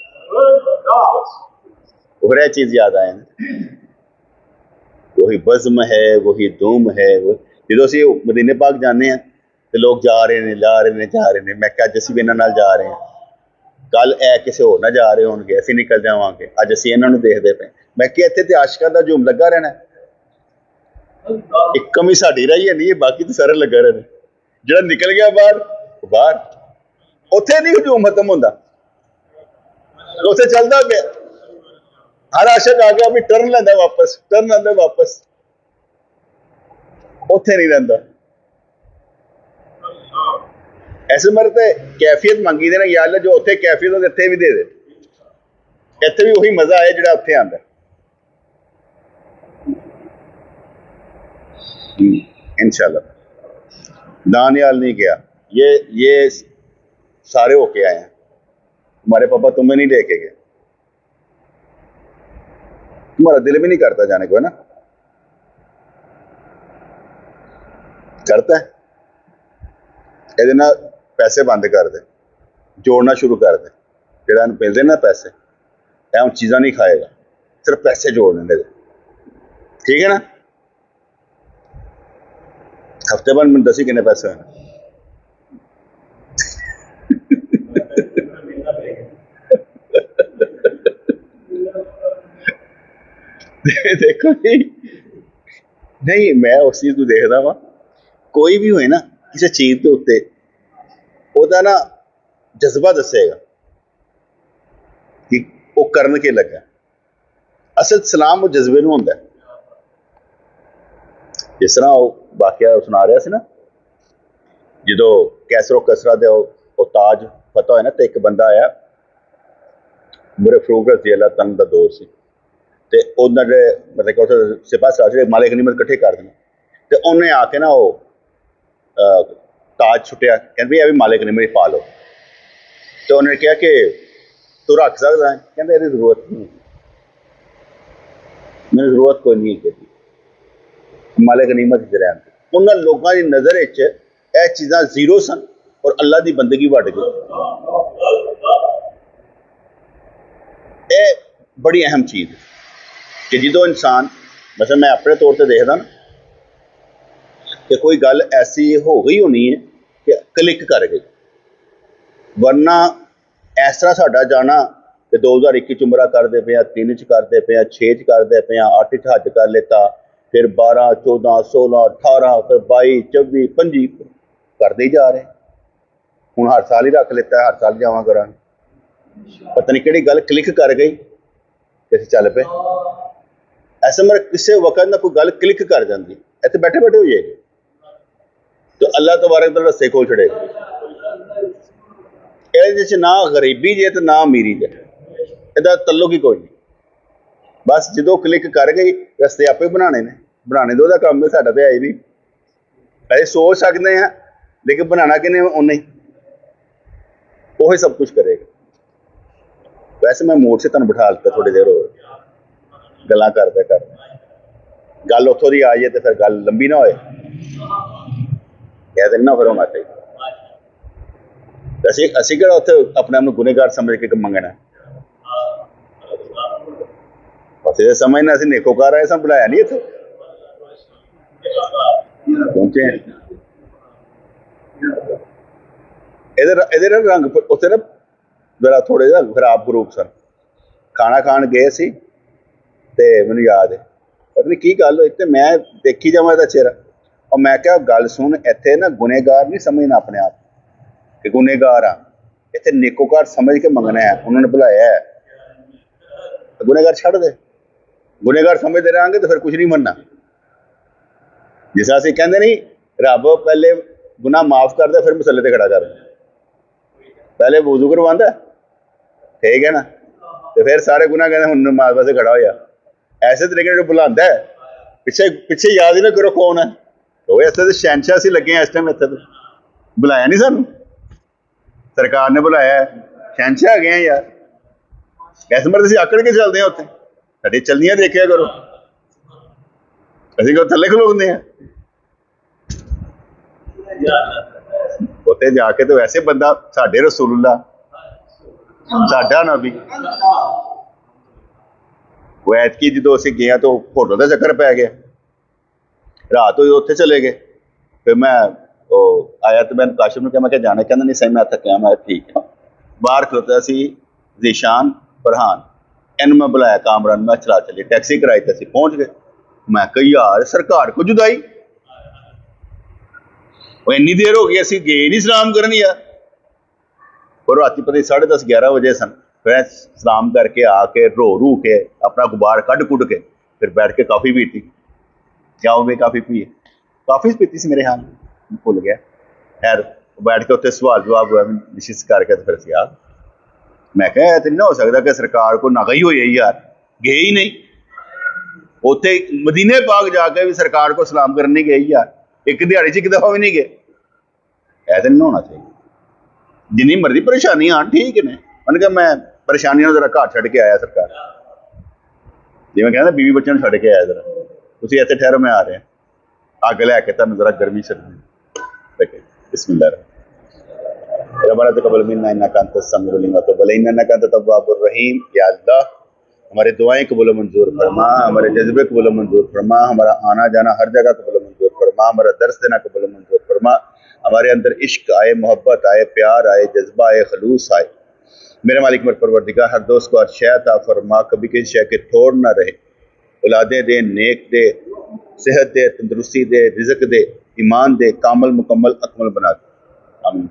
वह चीज याद आए ना, वही बज़्म है, वही दूम है। जो असीं मदीने पाक जाने हैं तो लोग जा रहे हैं, मैं क्या असीं भी इन्हां नाल जा रहे हैं, कल ए किसी होर नाल जा रहे होणगे, असीं निकल जावांगे, अज असीं इन्हां नूं देखदे पे। मैं क्या इत्थे ते आशिकां दा हजूम लगा रहना, एक कमी साडी रही है नहीं, बाकी तो सारे लगा रहे। जिहड़ा निकल गया बाहर उत्थे नहीं हजूम खत्म होंदा, उत्थे चलदा पिया। हर आशिक आ गया भी टर्न लैंदा वापस, उत्थे नहीं रहिंदा। ऐसे मरते कैफियत मंगी देना, या अल्लाह जो उत्थे कैफियत है इत्थे भी दे दे, इत्थे भी वही मजा आए जिहड़ा उत्थे आंदा। इंशाल्लाह दानियाल नहीं गया, ये सारे होके आए हैं, हमारे पापा तुम्हें नहीं लेके गए। हमारा दिल भी नहीं करता जाने को, है ना? करता है ਇਹਦੇ ਨਾਲ पैसे बंद कर दे, जोड़ना शुरू कर दे। ਜਿਹੜਾ ਮਿਲਦੇ ਨਾ पैसे, ਇਹ ਹੁਣ चीज़ां नहीं खाएगा, सिर्फ पैसे जोड़ने दे। ठीक है ना? हफ्ते बाद मैं दसी कितने पैसे होने। देखो जी, नहीं मैं उस चीज़ को देखदा वा, कोई भी होए ना किसी चीज़ के उत्ते ਉਹਦਾ ना जज्बा दसेगा कि वो करन के लगा। असल सलाम वो जज्बे नूं हुंदा है। जिस तरह वो वाकया सुना रहा सी ना, जो कैसरो कसरा दे वो ताज फतह होया ना, तो एक बंदा आया, मेरे फरूक रजी अल्लाह तआला दा दोस्त सी, ते उन्हां दे मतलब कि उत्थे सिपह सालार जेहड़े माले गनीमत इकट्ठे कर देने, ते उन्हें आके ना वो ताज छुट्टिया, कहते भी माले गनीमत पा लो। तो उन्हें कहा कि तू रख सकदा है? कहते ਇਹਦੀ ਜ਼ਰੂਰਤ नहीं, मैंने जरूरत कोई नहीं है, माले गनीमत च रहन। उन्होंने लोगों की नज़र यह चीज़ां जीरो सन और अल्लाह की बंदगी बढ़ गई। यह बड़ी अहम चीज़ है कि जो इंसान, मतलब मैं अपने तौर पर देखदा ना कि कोई गल ऐसी हो गई होनी है कि क्लिक कर गई, वरना इस तरह साडा जाना कि 2021 च उमरा करते पे, 3 च करते पे, 6 च करते पे, 8 च हज कर लेता, फिर 12, 14, 16, 18, फिर 22, 24, 25 करते ही जा रहे। हूँ हर साल ही रख लेता है, हर साल जावा करा, पता नहीं कि गल क्लिक कर गई कि असीं चल पे। ऐसे मेरे किसी वक्त ना कोई गल क्लिक कर जाती, इतने बैठे बैठे हो जाएगी तो अल्लाह तबारक तआला रस्ते खोल छड़ेगा। ये ना गरीबी जे तो ना अमीरी जे, ਇਹਦਾ तल्लुक ही कोई नहीं। बस जो क्लिक कर गई रस्ते आपे बनाने ने, बनाने तो काम है, साडा तो है ही नहीं। अरे सोच सकते हैं लेकिन बनाना किने उन्हें ही, वो सब कुछ करेगा। वैसे मैं मोड़ से तुम बिठा लिता थोड़ी देर और गल्लां करते कर, गल उतों दी आ जाए तो फिर गल लंबी ना होए, कह देना फिर होना चाहिए। असीं किहड़ा उत्थे अपने आप नूं गुनहगार समझ के मंगना, असं समझना असं नेकोकार आए, सब बुलाया नहीं इत्थे पहुंचे हैं। ਇਹਦੇ रंग उत्थे ना जरा थोड़े जिहा खराब गरूप सन, खाना खान गए सी ते मैनूं याद है पता नहीं की गल होई, ते मैं देखी जावां इहदा चेहरा, और मैं क्या गल सुन, इत्थे ना गुनहगार नहीं समझना अपने आप कि गुनहगार हाँ, इत्थे नेकोकार समझ के मंगना है। उन्होंने बुलाया है, गुनहगार छड़ दे, गुनहगार समझते रहेंगे तो फिर कुछ नहीं बनना। जिस असं कहते नहीं रब पहले गुनाह माफ करता फिर मसले ते खड़ा कर, पहले वजू करवांदा, ठीक है ना, तो फिर सारे गुनाह कहते हुण नमाज वास्ते खड़ा होया। ऐसे तरीके जो बुलांदा है, पिछे पिछे याद ही ना करो कौन है, तो इत्थे तो शहनशाह असीं लगे हैं इस टाइम, इत्थे तो बुलाया नहीं सानूं, सरकार ने बुलाया है, शहनशाह गए हैं यार। इस मर्द असीं आकड़ के चलते हैं, उत्थे साडी चलनियां देखिया करो, असीं थल्ले खलोंदे हैं उत्थे जाके। तो वैसे बंदा साडे रसूलुल्लाह, साडा नबी, वो ऐतकी जो असीं गए तो फोटो का चक्कर पै गया, रात हुई उत्थे चले गए। फिर मैं आया तो मैंने काशिफ ने कहा, मैं जाना, कहना नहीं सही मैं थकिया। मैं ठीक है, बाहर खलोता सी जीशान फरहान, इन मैं बुलाया कामरान, मैं चला चली, टैक्सी कराई तो असीं पहुंच गए। मैं कहा यार सरकार को जुदाई, वो इन्नी देर हो गई असीं गए नहीं सलाम करन यार। और राती पता 10:30 11 बजे सन, फिर सलाम करके आके रू के अपना गुबार कढ़ कुढ़ के फिर बैठ के काफ़ी पीती। क्या वो भी काफ़ी पी, काफ़ी पीती सी मेरे हाल, भुल गया। खैर बैठ के उत्ते सवाल जवाब निशित करके तो फिर असीं आ। मैं कहा तो नहीं हो सकता कि सरकार को ना गई हुई है यार, गए ही नहीं उत्थे मदीने पाक जाके भी सरकार को सलाम करने नहीं गए यार, एक दिहाड़ी च एक दफा भी नहीं गए। ऐसा नहीं होना चाहिए। जिन्नी मर्जी परेशानी आन ठीक ने, मैंने कहा मैं परेशानियों जरा घर छड़ के आया सरकार, जिवें कहना बीवी बच्चों छड़ के आया जरा तुसीं इत्थे ठहरो मैं आ रहा अग लैके तुहानूं जरा गर्मी सर्दी बिस्मिल्लाह रब्बना तक़ब्बल मिन्ना इन्नका अंतस समीउल अलीम व तब अलैना इन्नका अंतत तव्वाबुर रहीम। या अल्लाह हमारे दुआएं कबूल मंजूर फरमा, हमारे जज्बे कबूल मंजूर फरमा, हमारा आना जाना हर जगह कबूल मंजूर फरमा, हमारा दर्स देना कबूल मंजूर फरमा, हमारे अंदर इश्क आए, मोहब्बत आए, प्यार आए, जज्बा आए, खलूस आए। मेरे मालिक मेरे परवरदिगार हर दोस्त को हर शय अता फरमा, कभी किसी शय के थोड़ ना रहे, औलादे दे, नेक दे, सेहत दे, तंदुरुस्ती दे, रिज़्क दे, ईमान दे, कामल मुकम्मल अकमल बना दे। आमीन।